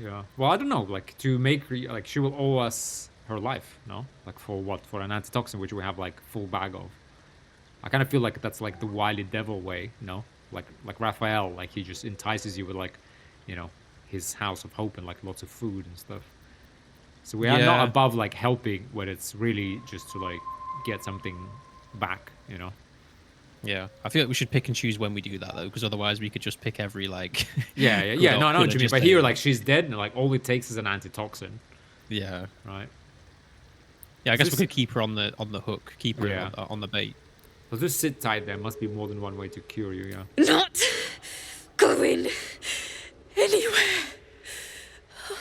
yeah. Well, I don't know. Like to make like she will owe us her life, no? Like for what? For an antitoxin, which we have like full bag of. I kind of feel like that's like the wily devil way, no? Like Raphael, like he just entices you with like, you know, his house of hope and like lots of food and stuff. So we are not Yeah. above like helping when it's really just to like get something back, you know? Yeah, I feel like we should pick and choose when we do that though, because otherwise we could just pick every like. Yeah. No, I know what you mean. But here, like, she's dead, and like all it takes is an antitoxin, Yeah. right? Yeah, I guess This- we could keep her on the hook, keep her Yeah. on the bait. So just sit tight. There must be more than one way to cure you. Yeah. Not going anywhere. Oh,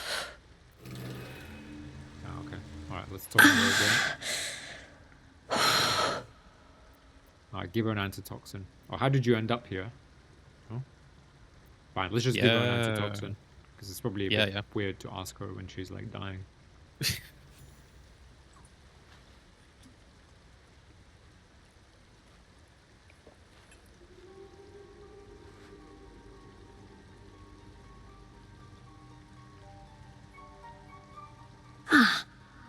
okay. All right. Let's talk to her again. All right. Give her an antitoxin. Or how did you end up here? Oh. Fine. Let's just give her an Yeah. antitoxin because it's probably a Yeah, bit yeah. weird to ask her when she's like dying.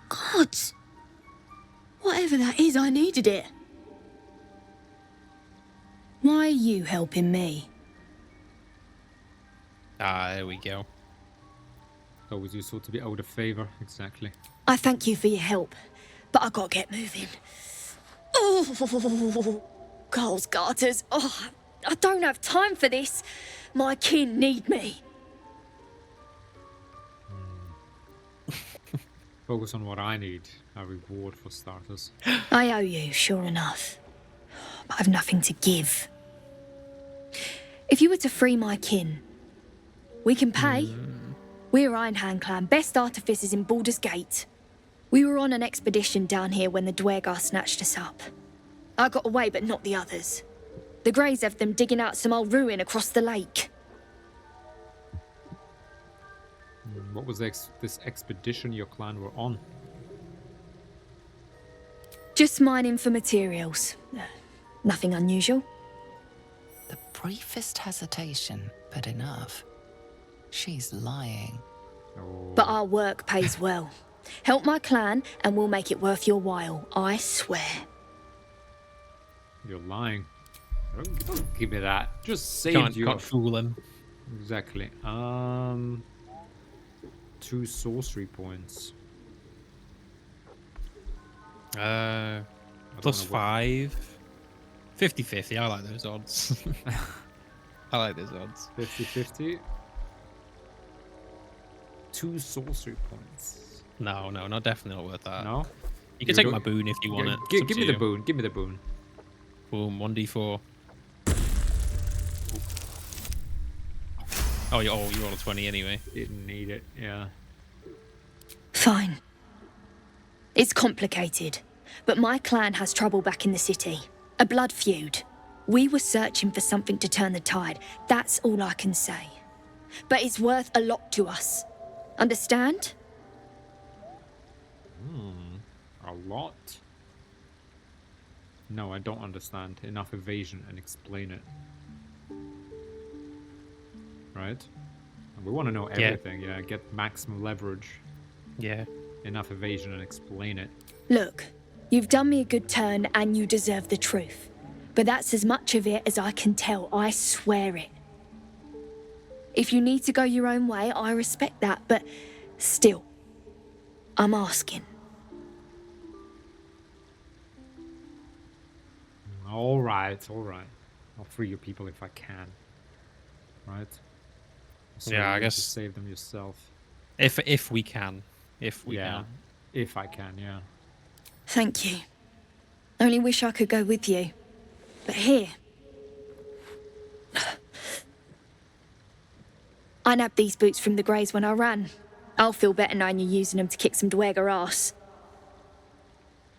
God. Whatever that is, I needed it. Why are you helping me? Ah, there we go. Always useful to be owed a favor. Exactly. I thank you for your help, but I gotta get moving. Oh, Coles garters. Oh, I don't have time for this. My kin need me. Focus on what I need. A reward for starters. I owe you, sure enough. But I've nothing to give. If you were to free my kin, we can pay. We're Ironhand Clan, best artificers in Baldur's Gate. We were on an expedition down here when the Duergar snatched us up. I got away, but not the others. The Greys have them digging out some old ruin across the lake. What was this expedition your clan were on? Just mining for materials. Nothing unusual. The briefest hesitation, but enough. She's lying. Oh, But our work pays well. Help my clan and we'll make it worth your while, I swear. you're lying. Don't give me that. Just saved you. Can't fool him. Exactly. 2 sorcery points. Plus 5. 50-50. I like those odds. I like those odds. 50-50. 2 sorcery points. No, not definitely not worth that. No? You can take my boon if you want it. It's up Give to me the you. boon. Give me the boon. Boom, 1d4. Oh, you roll a 20 anyway. Didn't need it. Yeah. Fine. It's complicated, but my clan has trouble back in the city. A blood feud. We were searching for something to turn the tide. That's all I can say. But it's worth a lot to us. Understand? A lot? No, I don't understand. Enough evasion and explain it. Right? We want to know everything. Yeah, get maximum leverage. Yeah. Enough evasion and explain it. Look, you've done me a good turn and you deserve the truth. But that's as much of it as I can tell, I swear it. If you need to go your own way, I respect that, but still, I'm asking. All right. I'll free your people if I can. Right? So Yeah, I you guess- have to save them yourself. If we can. If we Yeah. can. If I can, yeah. Thank you. Only wish I could go with you. But here. I nabbed these boots from the Greys when I ran. I'll feel better knowing you're using them to kick some Dwerger ass.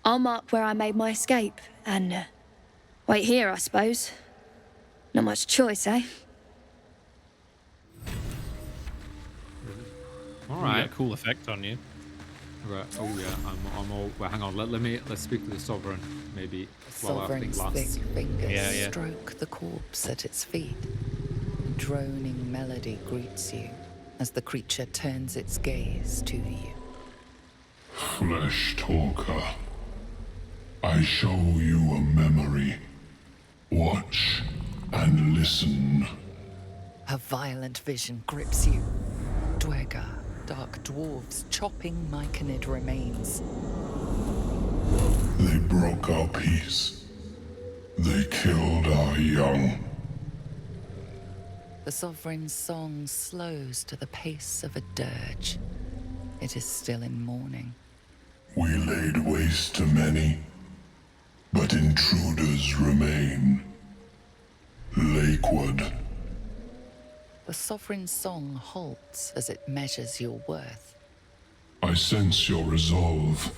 I'll mark where I made my escape, and wait here, I suppose. Not much choice, eh? All You right. got a cool effect on you. Right. Oh yeah, I'm all. Well, hang on. Let's speak to the sovereign. Maybe while our thing Sovereign's lasts. thick fingers Yeah. stroke the corpse at its feet. A droning melody greets you as the creature turns its gaze to you. Flesh talker, I show you a memory. Watch and listen. A violent vision grips you. Dwerger, dark dwarves chopping myconid remains. They broke our peace. They killed our young. The sovereign's song slows to the pace of a dirge. It is still in mourning. We laid waste to many, but intruders remain. Lakeward, The sovereign's song halts as it measures your worth. I sense your resolve.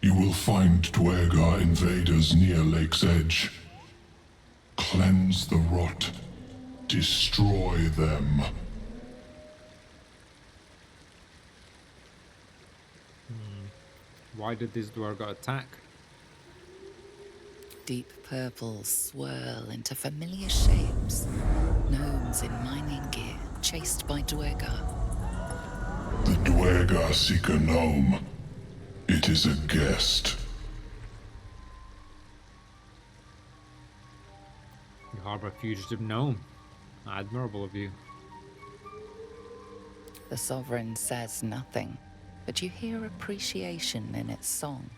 You will find Dwergar invaders near Lake's Edge. Cleanse the rot. Destroy them. Why did this Dwarga attack? Deep purples swirl into familiar shapes. Gnomes in mining gear, chased by Dwergar. The Dwergar seek a gnome. It is a guest. You harbor a fugitive gnome. Admirable of you. The sovereign says nothing, but you hear appreciation in its song.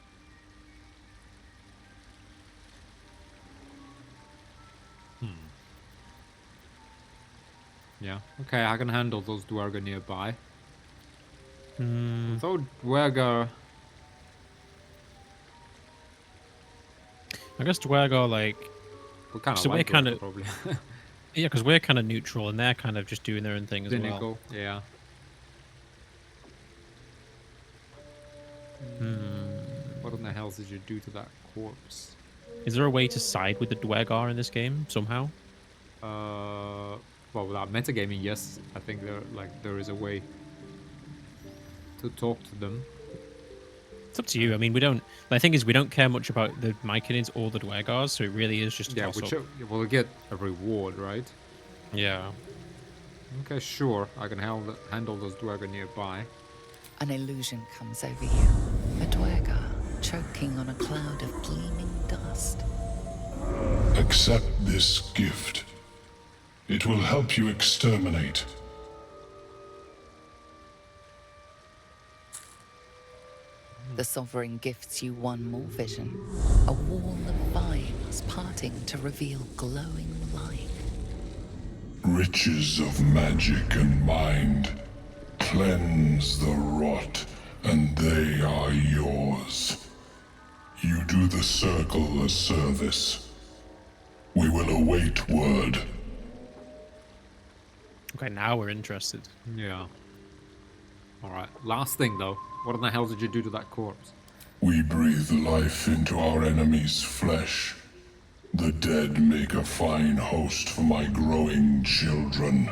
Yeah. Okay, I can handle those Dwarga nearby. Hmm. Though Dwarga. I guess Dwergar, like, We kind of So we're like kinda- Dwarga, probably. yeah, because we're kind of neutral and they're kind of just doing their own thing as well. Cynical. Yeah. What in the hell did you do to that corpse? Is there a way to side with the Dwergar in this game somehow? Well, without metagaming, yes, I think there is a way to talk to them. It's up to you. I mean, we don't. The thing is, we don't care much about the Myconids or the Dwergars, so it really is just a Yeah, toss-up. we'll get a reward, right? Yeah. Okay, sure. I can handle those Dwergar nearby. An illusion comes over you. A dwergar choking on a cloud of gleaming dust. Accept this gift. It will help you exterminate. The Sovereign gifts you one more vision. A wall of vines parting to reveal glowing light. Riches of magic and mind. Cleanse the rot, and they are yours. You do the circle a service. We will await word. Okay, now we're interested. Yeah. Alright, last thing though. What in the hell did you do to that corpse? We breathe life into our enemy's flesh. The dead make a fine host for my growing children.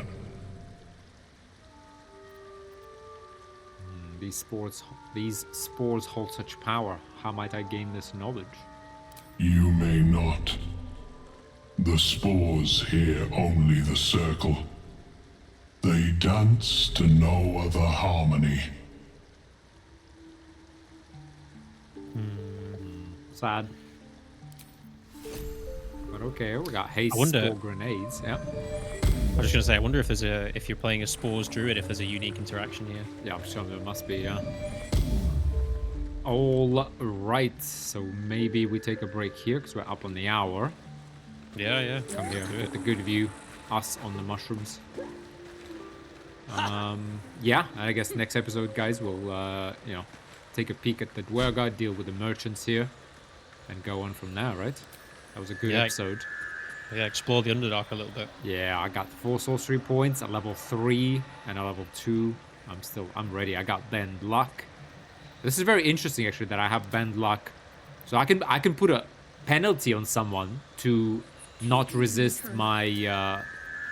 These spores hold such power. How might I gain this knowledge? You may not. The spores hear only the circle. They dance to no other harmony. Sad. But okay, we got haste wonder- spore grenades. Yeah. I was just gonna say, I wonder if if you're playing a Spores Druid, if there's a unique interaction here. Yeah, I'm sure there must be, yeah. All right, so maybe we take a break here because we're up on the hour. Yeah, yeah. Come here, get the good view. Us on the mushrooms. Yeah, I guess next episode, guys, we'll, take a peek at the Dwergar, deal with the merchants here, and go on from there, right? That was a good episode. Yeah, explore the Underdark a little bit. Yeah, I got 4 sorcery points, a level 3 and a level 2. I'm ready. I got Bend Luck. This is very interesting, actually, that I have Bend Luck. So I can put a penalty on someone to not resist my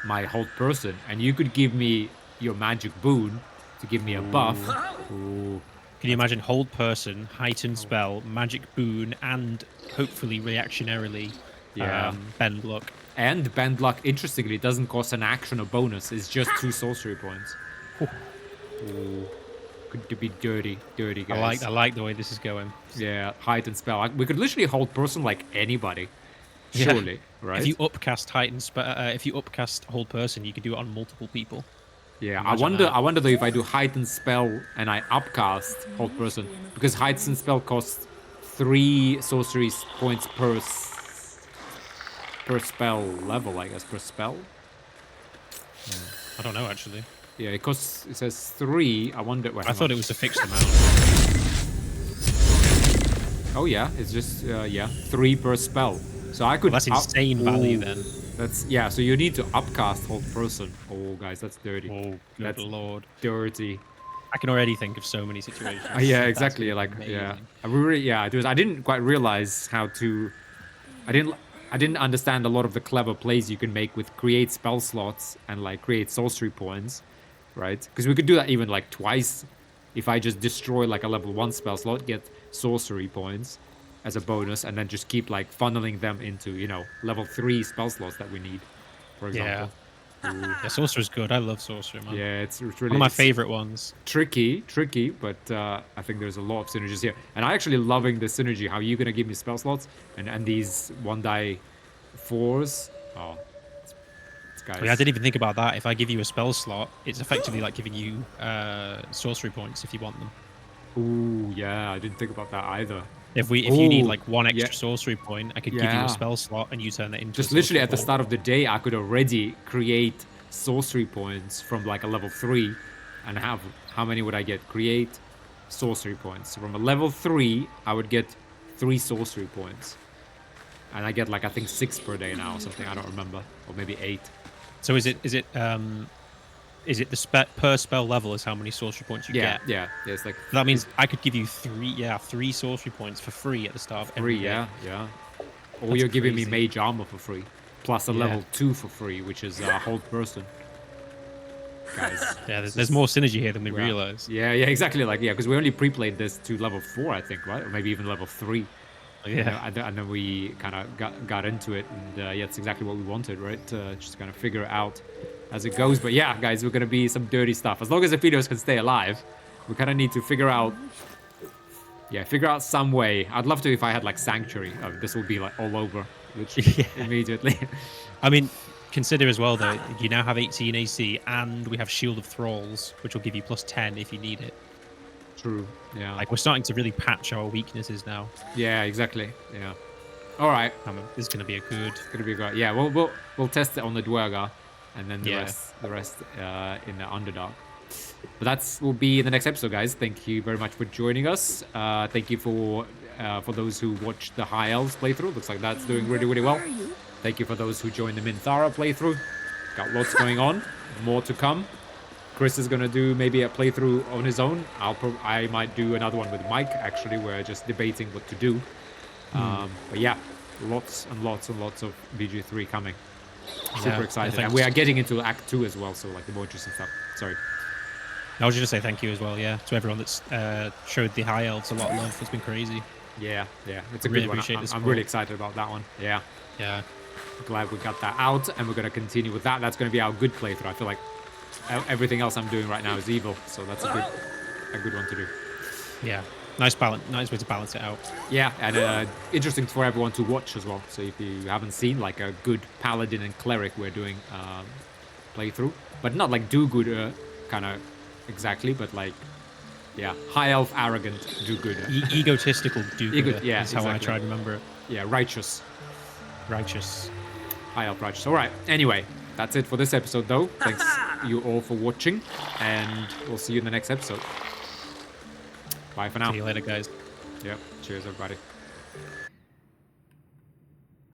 my hold person, and you could give me your magic boon to give me a buff. Ooh. Can you imagine hold person, heightened spell, magic boon, and hopefully reactionarily bend luck? And Bend Luck, interestingly, doesn't cost an action or bonus. It's just 2 sorcery points. Ooh. Could be dirty, guys. I like the way this is going. Yeah, heightened spell. We could literally hold person like anybody. Surely, right? If you upcast heightened spell, if you upcast hold person, you could do it on multiple people. Yeah, Imagine I wonder though if I do heightened spell and I upcast hold person, because heightened spell costs 3 sorcery points per spell level, I guess, per spell. I don't know actually. Yeah, it says 3. I wonder. Wait, I thought it was a fixed amount. Oh yeah, it's just 3 per spell. So I could. Well, that's insane value then. That's so you need to upcast hold person. Oh guys, that's dirty. Oh good lord. Dirty. I can already think of so many situations. Yeah, exactly. Like amazing. I didn't quite realize how to. I didn't understand a lot of the clever plays you can make with create spell slots and like create sorcery points, right? Because we could do that even like twice. If I just destroy like a level 1 spell slot, get sorcery points as a bonus, and then just keep like funneling them into level 3 spell slots that we need, for example. Yeah, sorcerer's good. I love sorcerer, man. Yeah, it's really one of my favorite ones. Tricky, but I think there's a lot of synergies here. And I'm actually loving the synergy, how you're going to give me spell slots and these 1-die 4s. Oh, it's guys. I didn't even think about that. If I give you a spell slot, it's effectively like giving you sorcery points if you want them. Ooh, yeah, I didn't think about that either. If you need like 1 extra sorcery point, I could give you a spell slot and you turn it into just literally at the start of the day, I could already create sorcery points from like a level 3 and have, how many would I get? Create sorcery points. From a level 3, I would get 3 sorcery points. And I get like, I think 6 per day now or something. I don't remember. Or maybe 8. So is it the per spell level is how many sorcery points you get? Yeah, it's like... That means I could give you 3 sorcery points for free at the start of every day. Yeah. Or That's you're giving me crazy. mage armor for free. Plus a Yeah. level 2 for free, which is hold person. Guys. Yeah, there's more synergy here than we Yeah. realize. Yeah, exactly. Like, yeah, because we only pre-played this to level 4, I think, right? Or maybe even level 3. Yeah. And then we kind of got into it, and yeah, it's exactly what we wanted, right? Just kind of figure it out as it goes. But yeah, guys, we're gonna be some dirty stuff. As long as the videos can stay alive, we kind of need to figure out some way. I'd love to if I had like Sanctuary. This would be like all over, literally immediately. I mean, consider as well though, you now have 18 AC, and we have Shield of Thralls, which will give you plus 10 if you need it. True. Yeah. Like, we're starting to really patch our weaknesses now. Yeah, exactly. Yeah. All right. This is going to be a good. It's gonna be great. Yeah, we'll test it on the Dwerga, and then the Yeah. rest in the Underdark. But that's will be in the next episode, guys. Thank you very much for joining us. Thank you for those who watched the High Elves playthrough. Looks like that's doing really, really well. Thank you for those who joined the Minthara playthrough. Got lots going on. More to come. Chris is gonna do maybe a playthrough on his own. I might do another one with Mike. Actually, we're just debating what to do. But yeah, lots and lots and lots of VG3 coming. Super excited, and we are getting into Act 2 as well. So like the modules and stuff. Sorry. I was just going to say thank you as well, yeah, to everyone that's showed the High Elves a lot of love. It's been crazy. Yeah, it's a Really good one. appreciate the I'm support. really excited about that one. Yeah, Yeah. glad we got that out, and we're gonna continue with that. That's gonna be our good playthrough. I feel like everything else I'm doing right now is evil, so that's a good one to do. Yeah. Nice way to balance it out. Yeah, and interesting for everyone to watch as well. So if you haven't seen like a good paladin and cleric, we're doing playthrough, but not like do-gooder kind of exactly, but like high elf arrogant do-gooder. Egotistical do-gooder yeah, is how I exactly. try to remember it. Yeah, righteous. High elf righteous. All right. Anyway, that's it for this episode, though. Thanks you all for watching, and we'll see you in the next episode. Bye for now. See you later, guys. Yep. Cheers, everybody.